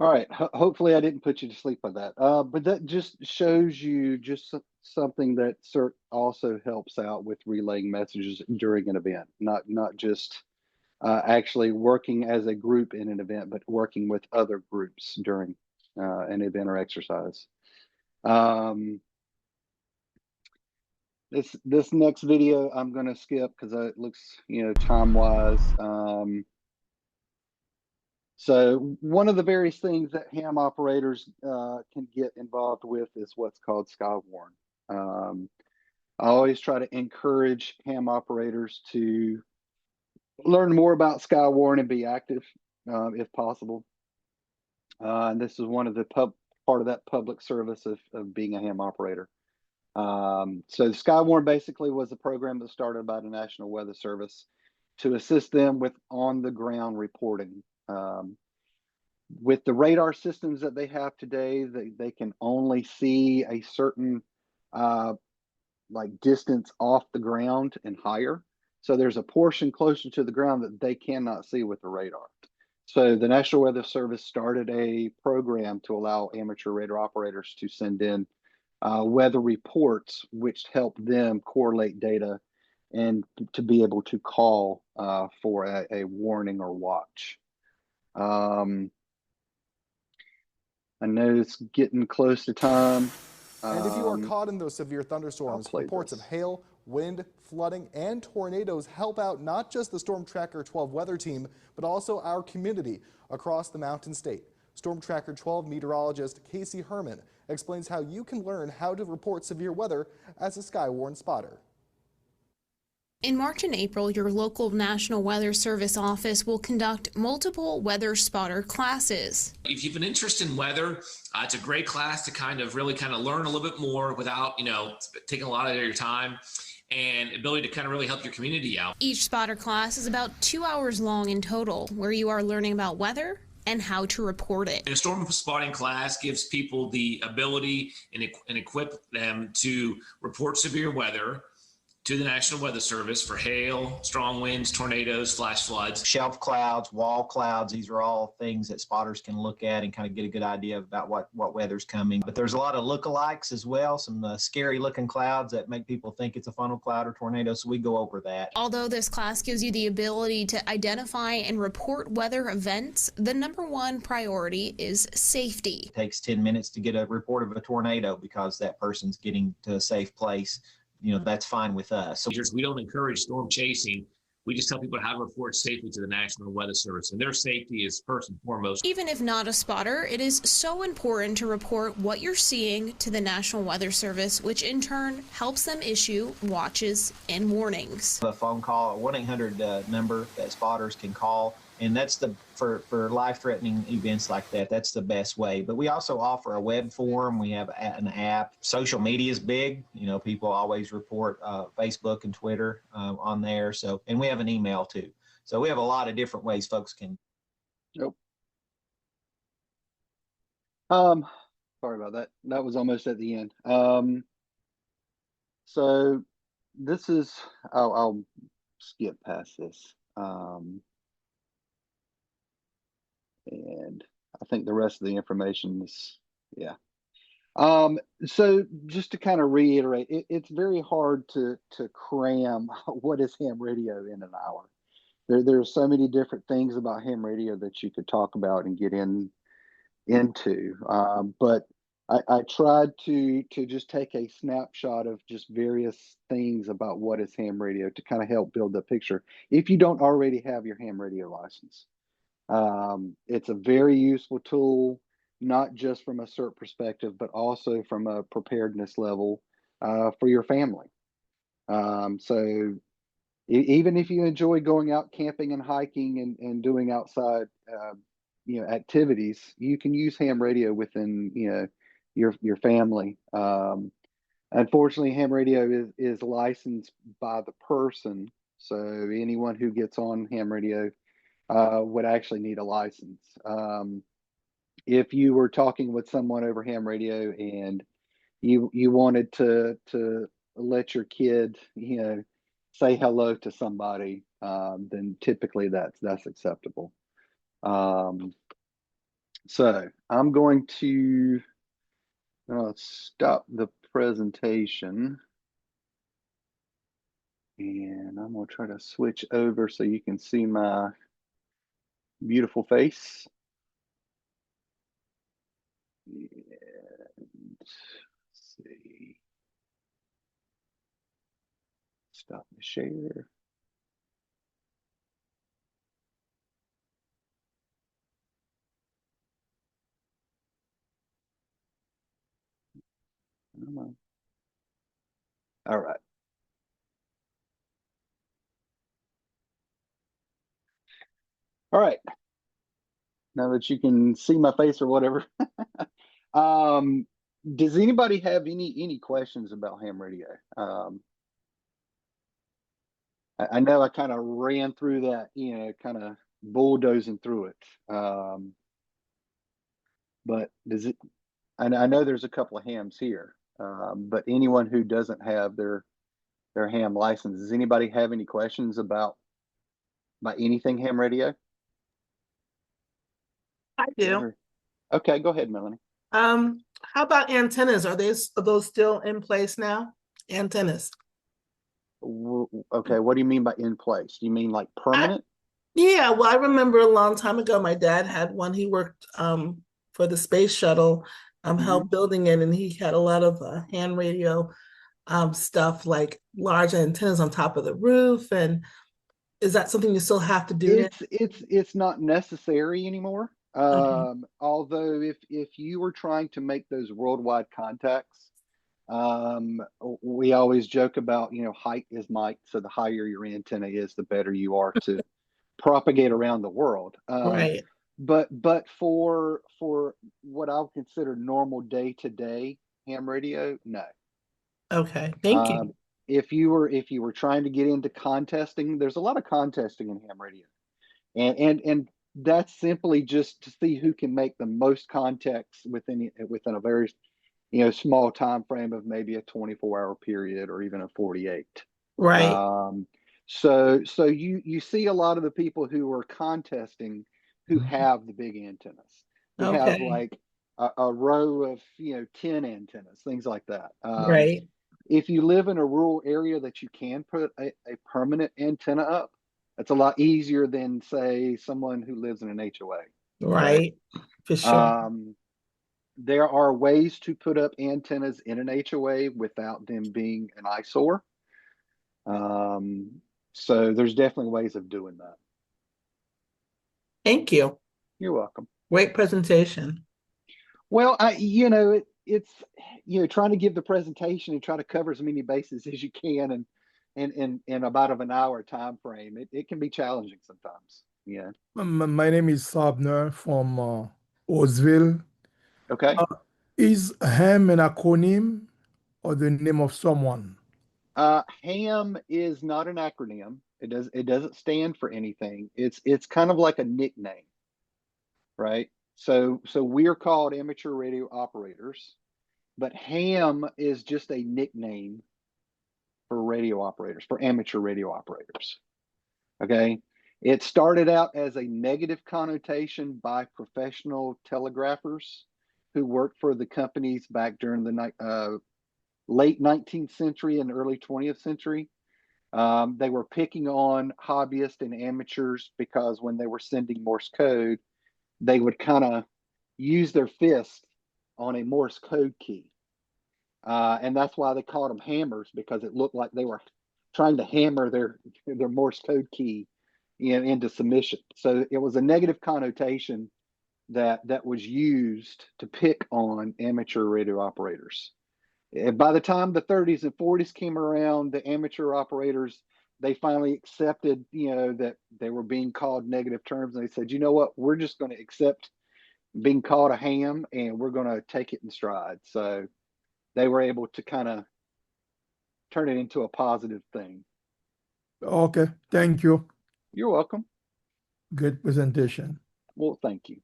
All right. Hopefully I didn't put you to sleep on that. But that just shows you just something that CERT also helps out with relaying messages during an event, not just actually working as a group in an event, but working with other groups during an event or exercise. This next video I'm going to skip because it looks, time-wise. So one of the various things that ham operators can get involved with is what's called Skywarn. I always try to encourage ham operators to learn more about Skywarn and be active if possible. And this is one of the part of that public service of being a ham operator. So Skywarn basically was a program that started by the National Weather Service to assist them with on-the-ground reporting. With the radar systems that they have today, they can only see a certain distance off the ground and higher. So there's a portion closer to the ground that they cannot see with the radar. So the National Weather Service started a program to allow amateur radar operators to send in weather reports, which help them correlate data and to be able to call for a warning or watch. I know it's getting close to time. And if you are caught in those severe thunderstorms, reports of hail, wind, flooding, and tornadoes help out not just the Storm Tracker 12 weather team, but also our community across the Mountain State. Storm Tracker 12 meteorologist Casey Herman explains how you can learn how to report severe weather as a Skywarn spotter. In March and April, your local National Weather Service office will conduct multiple weather spotter classes. If you have an interest in weather, it's a great class to really learn a little bit more without, taking a lot of your time, and ability to really help your community out. Each spotter class is about 2 hours long in total, where you are learning about weather and how to report it. And a storm spotting class gives people the ability and equip them to report severe weather, to the National Weather Service for hail, strong winds, tornadoes, flash floods. Shelf clouds, wall clouds, these are all things that spotters can look at and kind of get a good idea about what weather's coming. But there's a lot of lookalikes as well, some scary looking clouds that make people think it's a funnel cloud or tornado, so we go over that. Although this class gives you the ability to identify and report weather events, the #1 priority is safety. It takes 10 minutes to get a report of a tornado because that person's getting to a safe place. You know, that's fine with us. So we don't encourage storm chasing. We just tell people how to report safely to the National Weather Service, and their safety is first and foremost. Even if not a spotter, it is so important to report what you're seeing to the National Weather Service, which in turn helps them issue watches and warnings. A phone call, a 1-800 number that spotters can call, and that's for life-threatening events like that, that's the best way. But we also offer a web form. We have an app. Social media is big. You know, people always report Facebook and Twitter on there. So, and we have an email too. So we have a lot of different ways folks can. Nope. Sorry about that. That was almost at the end. So this is, I'll skip past this. And I think the rest of the information is, yeah. So just to kind of reiterate, it's very hard to cram what is ham radio in an hour. There are so many different things about ham radio that you could talk about and get into. But I tried to just take a snapshot of just various things about what is ham radio to kind of help build the picture if you don't already have your ham radio license. It's a very useful tool, not just from a CERT perspective, but also from a preparedness level for your family. So even if you enjoy going out camping and hiking and doing outside, activities, you can use ham radio within, your family. Unfortunately, ham radio is licensed by the person. So anyone who gets on ham radio would actually need a license. If you were talking with someone over ham radio and you wanted to let your kid, say hello to somebody, then typically that's acceptable. So I'm going to stop the presentation. And I'm going to try to switch over so you can see my beautiful face. And let's see. Stop the share. All right. All right. Now that you can see my face or whatever, does anybody have any questions about ham radio? I know I kind of ran through that, kind of bulldozing through it. But does it? I know there's a couple of hams here, but anyone who doesn't have their ham license, does anybody have any questions about anything ham radio? I do. Okay, go ahead, Melanie. How about antennas? Are those still in place now? Antennas. Okay, what do you mean by in place? Do you mean like permanent? Yeah, well, I remember a long time ago, my dad had one. He worked for the space shuttle, helped building it, and he had a lot of hand radio stuff, like large antennas on top of the roof. And is that something you still have to do? It's not necessary anymore. Although if you were trying to make those worldwide contacts, we always joke about, height is might. So the higher your antenna is, the better you are to propagate around the world. Right. But for what I would consider normal day-to-day ham radio, no. Okay, thank you. If you were trying to get into contesting, there's a lot of contesting in ham radio, and that's simply just to see who can make the most contacts within a very small time frame of maybe a 24-hour period or even a 48. Right. So you see a lot of the people who are contesting who have the big antennas, who have Okay. like a row of 10 antennas, things like that. Right. If you live in a rural area that you can put a permanent antenna up, it's a lot easier than say someone who lives in an HOA. Right. For sure. There are ways to put up antennas in an HOA without them being an eyesore. So there's definitely ways of doing that. Thank you. You're welcome. Great presentation. Well, it's trying to give the presentation and try to cover as many bases as you can in about of an hour time frame. It can be challenging sometimes. Yeah. My name is Sabner from Osville. Okay. Is HAM an acronym or the name of someone? HAM is not an acronym. It doesn't stand for anything. It's kind of like a nickname, right? So we're called amateur radio operators, but ham is just a nickname for radio operators, for amateur radio operators. Okay. It started out as a negative connotation by professional telegraphers who worked for the companies back during the late 19th century and early 20th century. They were picking on hobbyists and amateurs because when they were sending Morse code, they would kind of use their fist on a Morse code key. And that's why they called them hammers, because it looked like they were trying to hammer their Morse code key into submission. So it was a negative connotation that was used to pick on amateur radio operators. By the time the 30s and 40s came around, the amateur operators, they finally accepted, that they were being called negative terms. And they said, you know what, we're just going to accept being called a ham and we're going to take it in stride. So they were able to kind of turn it into a positive thing. Okay, thank you. You're welcome. Good presentation. Well, thank you.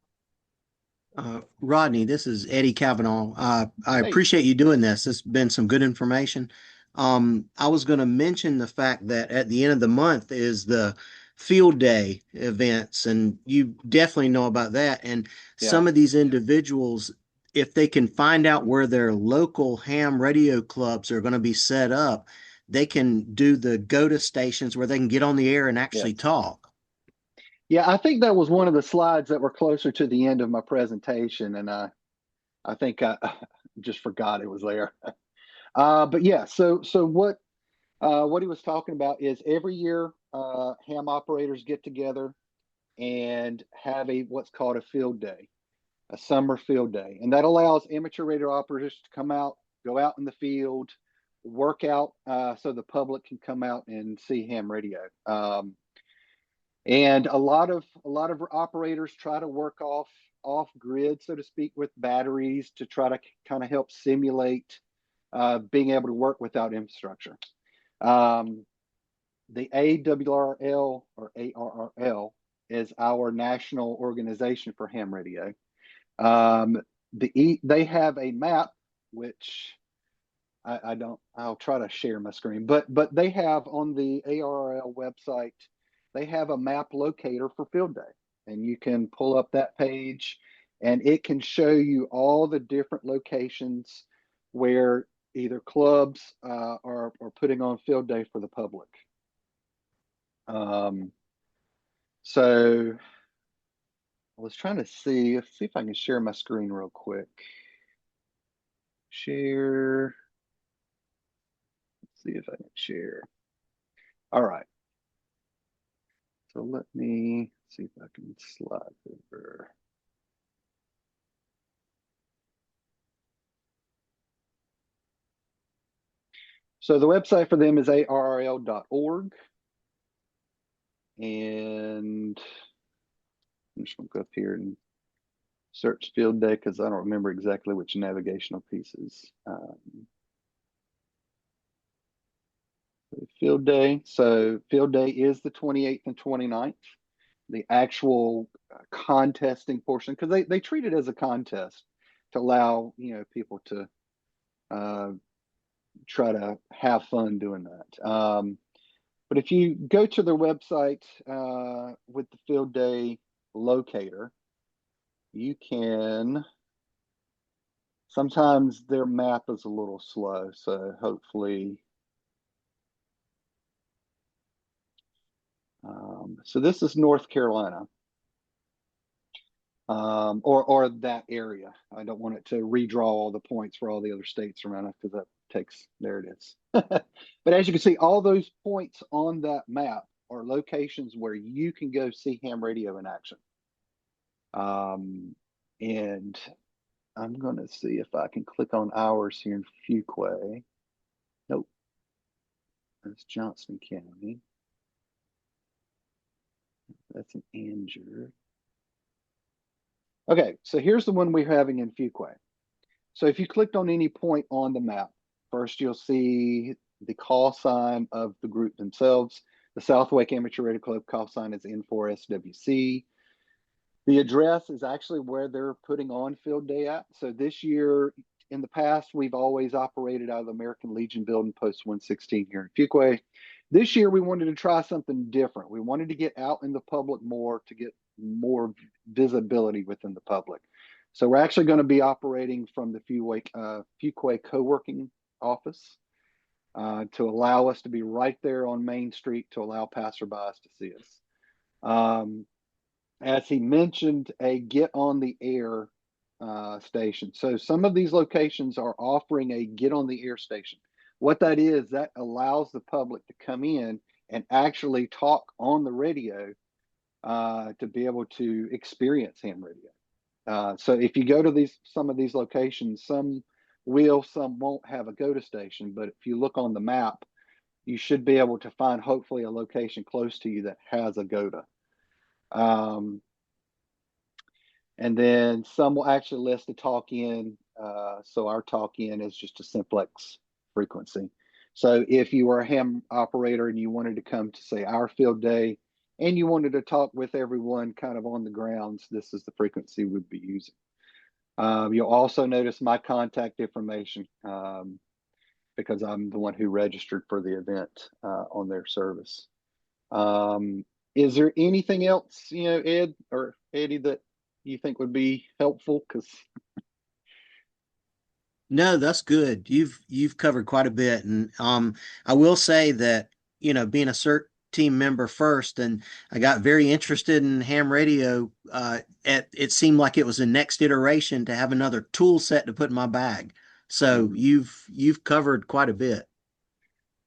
Rodney, this is Eddie Kavanaugh. I appreciate you doing this. It's been some good information. I was going to mention the fact that at the end of the month is the field day events, and you definitely know about that. And some of these individuals, if they can find out where their local ham radio clubs are going to be set up, they can do the go-to stations where they can get on the air and actually talk. Yeah, I think that was one of the slides that were closer to the end of my presentation, and I think I just forgot it was there. But yeah, so what he was talking about is every year ham operators get together and have what's called a field day, a summer field day, and that allows amateur radio operators to come out, go out in the field, work out, so the public can come out and see ham radio. And a lot of operators try to work off grid, so to speak, with batteries to try to kind of help simulate being able to work without infrastructure. The ARRL or ARRL is our national organization for ham radio. They have a map, which I'll try to share my screen, but they have on the ARRL website, they have a map locator for field day, and you can pull up that page and it can show you all the different locations where either clubs are putting on field day for the public. So I was trying to see if I can share my screen real quick. Share. Let's see if I can share. All right. So let me see if I can slide over. So the website for them is arrl.org. And I'm just going to go up here and search field day because I don't remember exactly which navigational pieces. Field day. So field day is the 28th and 29th. The actual contesting portion, because they treat it as a contest to allow people to try to have fun doing that. But if you go to their website with the field day locator, you can, sometimes their map is a little slow, so hopefully, so this is North Carolina, or that area. I don't want it to redraw all the points for all the other states around it, because that takes, there it is. But as you can see, all those points on that map are locations where you can go see ham radio in action. And I'm going to see if I can click on ours here in Fuquay. Nope. That's Johnston County. That's an Anger. Okay, so here's the one we're having in Fuquay. So if you clicked on any point on the map, first you'll see the call sign of the group themselves. The South Wake Amateur Radio Club call sign is N4SWC. The address is actually where they're putting on field day at. So this year, in the past, we've always operated out of the American Legion building, post 116 here in Fuquay. This year, we wanted to try something different. We wanted to get out in the public more, to get more visibility within the public. So we're actually going to be operating from the Fuquay co-working office to allow us to be right there on Main Street, to allow passerbys to see us. As he mentioned, a get on the air station. So some of these locations are offering a get on the air station. What that is, that allows the public to come in and actually talk on the radio to be able to experience ham radio. So if you go to some of these locations, some will, some won't have a GOTA station, but if you look on the map, you should be able to find hopefully a location close to you that has a GOTA. And then some will actually list the talk in. So our talk in is just a simplex frequency. So if you were a ham operator and you wanted to come to, say, our field day, and you wanted to talk with everyone kind of on the grounds, this is the frequency we'd be using. You'll also notice my contact information because I'm the one who registered for the event on their service. Is there anything else, Ed or Eddie, that you think would be helpful? Because no, that's good. You've covered quite a bit, and I will say that being a CERT team member first, and I got very interested in ham radio. It seemed like it was the next iteration to have another tool set to put in my bag. So you've covered quite a bit.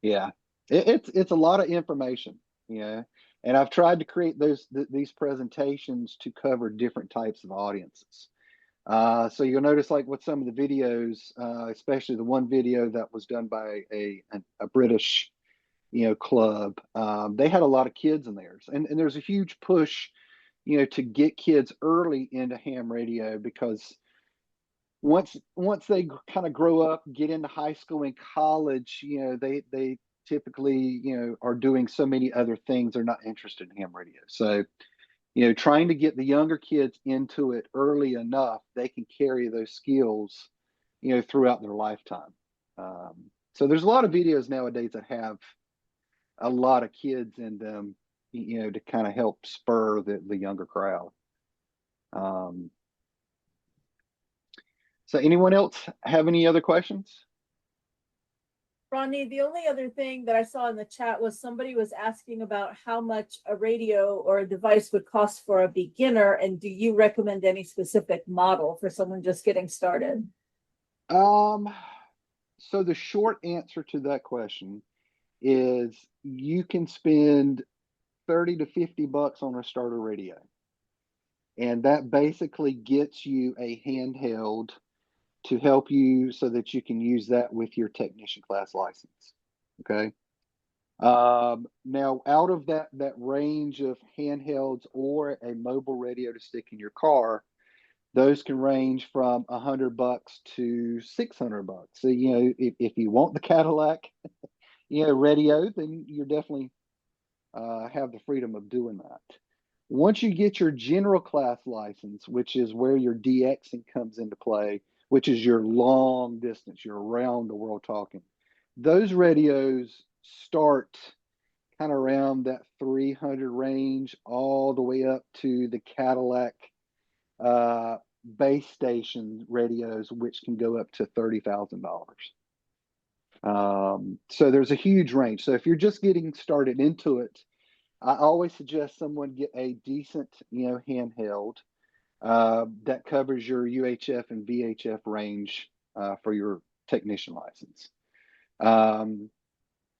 Yeah, it's a lot of information, and I've tried to create these presentations to cover different types of audiences. So you'll notice, like with some of the videos, especially the one video that was done by a British, club, they had a lot of kids in theirs, and there's a huge push, to get kids early into ham radio, because once they kind of grow up, get into high school and college, they typically, are doing so many other things, they're not interested in ham radio. So trying to get the younger kids into it early enough, they can carry those skills, throughout their lifetime. So there's a lot of videos nowadays that have a lot of kids in them, to kind of help spur the younger crowd. So anyone else have any other questions? Ronnie, the only other thing that I saw in the chat was somebody was asking about how much a radio or a device would cost for a beginner, and do you recommend any specific model for someone just getting started? So the short answer to that question is you can spend $30 to $50 on a starter radio, and that basically gets you a handheld to help you so that you can use that with your technician class license. Okay. Now, out of that range of handhelds or a mobile radio to stick in your car, those can range from $100 to $600. So, if you want the Cadillac, radio, then you're definitely have the freedom of doing that. Once you get your general class license, which is where your DXing comes into play, which is your long distance, you're around the world talking, those radios start kind of around that 300 range, all the way up to the Cadillac base station radios, which can go up to $30,000. So there's a huge range. So if you're just getting started into it, I always suggest someone get a decent, handheld that covers your UHF and VHF range for your technician license.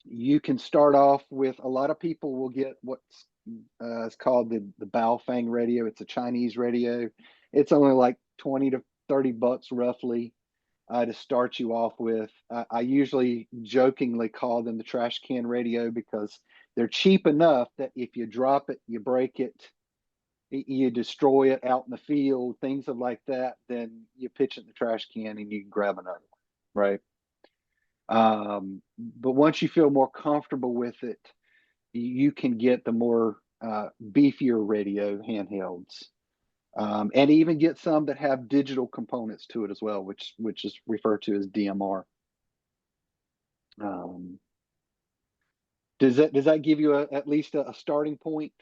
You can start off with, a lot of people will get what's is called the Baofeng radio. It's a Chinese radio. It's only like 20 to 30 bucks roughly to start you off with. I usually jokingly call them the trash can radio because they're cheap enough that if you drop it, you break it, you destroy it out in the field, things like that, then you pitch it in the trash can and you can grab another one, right? But once you feel more comfortable with it, you can get the more beefier radio handhelds, and even get some that have digital components to it as well, which is referred to as DMR. Does that give you at least a starting point,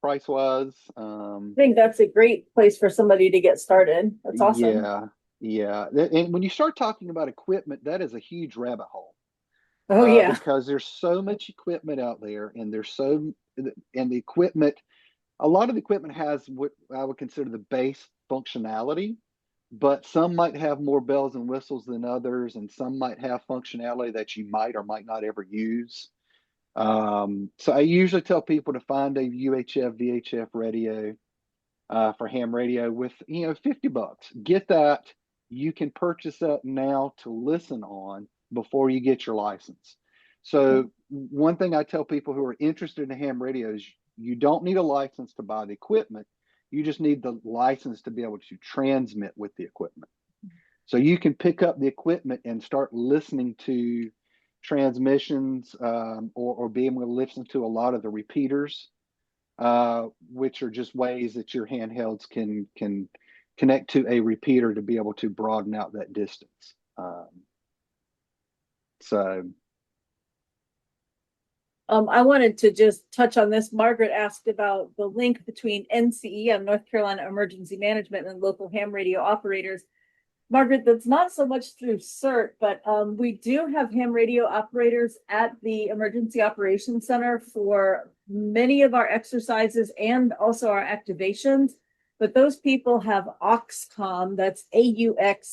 price wise? I think that's a great place for somebody to get started. That's awesome. Yeah. And when you start talking about equipment, that is a huge rabbit hole. Oh yeah. Because there's so much equipment out there, and the equipment, a lot of the equipment has what I would consider the base functionality, but some might have more bells and whistles than others, and some might have functionality that you might or might not ever use. So I usually tell people to find a UHF, VHF radio for ham radio with, 50 bucks. Get that. You can purchase that now to listen on before you get your license. So one thing I tell people who are interested in ham radios, you don't need a license to buy the equipment. You just need the license to be able to transmit with the equipment. So you can pick up the equipment and start listening to transmissions, or be able to listen to a lot of the repeaters, which are just ways that your handhelds can connect to a repeater to be able to broaden out that distance. I wanted to just touch on this. Margaret asked about the link between NCE and North Carolina Emergency Management and local ham radio operators. Margaret, that's not so much through CERT, but we do have ham radio operators at the Emergency Operations Center for many of our exercises and also our activations. But those people have AUXCOM, that's AUXCOMM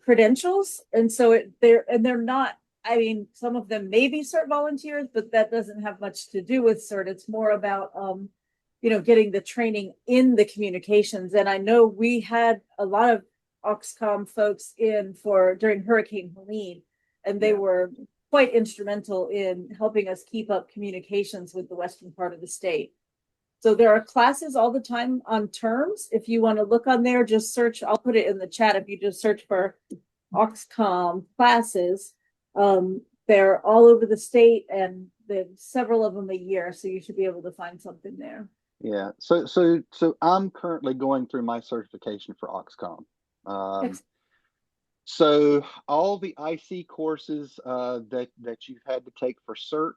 credentials. And so they're not, I mean, some of them may be CERT volunteers, but that doesn't have much to do with CERT. It's more about getting the training in the communications. And I know we had a lot of AUXCOM folks in during Hurricane Helene, and they were quite instrumental in helping us keep up communications with the western part of the state. So there are classes all the time on terms. If you want to look on there, just search, I'll put it in the chat. If you just search for AUXCOM classes, they're all over the state, and there's several of them a year. So you should be able to find something there. Yeah. So I'm currently going through my certification for AUXCOM. So all the IC courses that you've had to take for CERT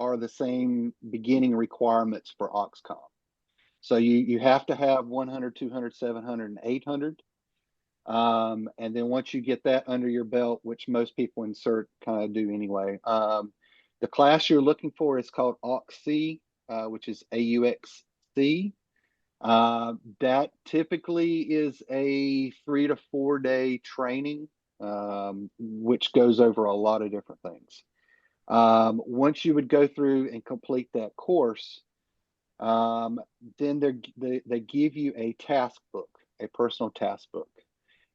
are the same beginning requirements for AUXCOM. So you have to have 100, 200, 700, and 800. And then once you get that under your belt, which most people in CERT kind of do anyway, the class you're looking for is called AUXC, which is AUXC. That typically is a 3 to 4 day training, which goes over a lot of different things. Once you would go through and complete that course, then they give you a task book, a personal task book.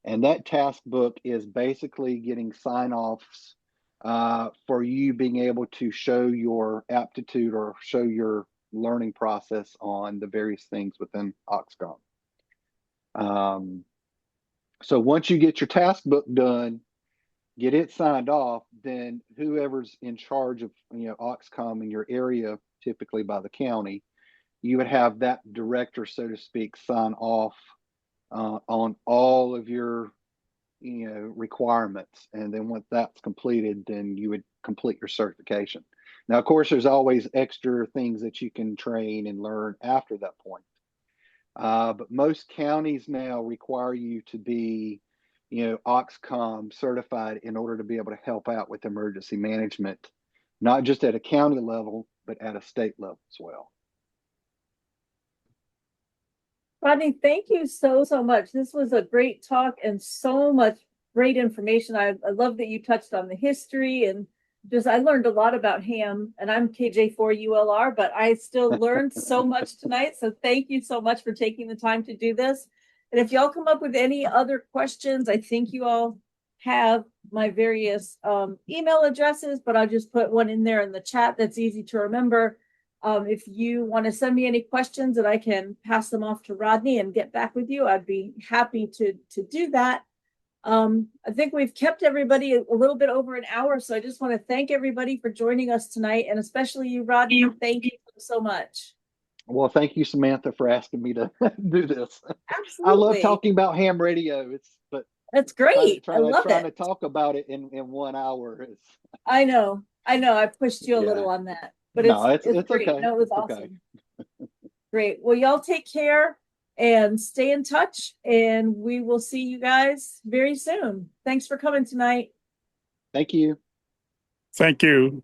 And that task book is basically getting sign-offs for you being able to show your aptitude or show your learning process on the various things within AUXCOM. So once you get your task book done, get it signed off, then whoever's in charge of AUXCOM in your area, typically by the county, you would have that director, so to speak, sign off on all of your requirements. And then once that's completed, then you would complete your certification. Now, of course, there's always extra things that you can train and learn after that point. But most counties now require you to be, Oxcom certified in order to be able to help out with emergency management, not just at a county level, but at a state level as well. Rodney, thank you so much. This was a great talk and so much great information. I love that you touched on the history, and I learned a lot about ham, and I'm KJ4ULR, but I still learned so much tonight. So thank you so much for taking the time to do this. And if y'all come up with any other questions, I think you all have my various email addresses, but I'll just put one in there in the chat that's easy to remember. If you want to send me any questions that I can pass them off to Rodney and get back with you, I'd be happy to do that. I think we've kept everybody a little bit over an hour, so I just want to thank everybody for joining us tonight, and especially you, Rodney. Thank you so much. Well, thank you, Samantha, for asking me to do this. Absolutely. I love talking about ham radio. That's great. I love trying to talk about it in 1 hour is. I know. I pushed you a little on that, but it's great. Okay. No, it was awesome. Great. Well, y'all take care and stay in touch, and we will see you guys very soon. Thanks for coming tonight. Thank you. Thank you.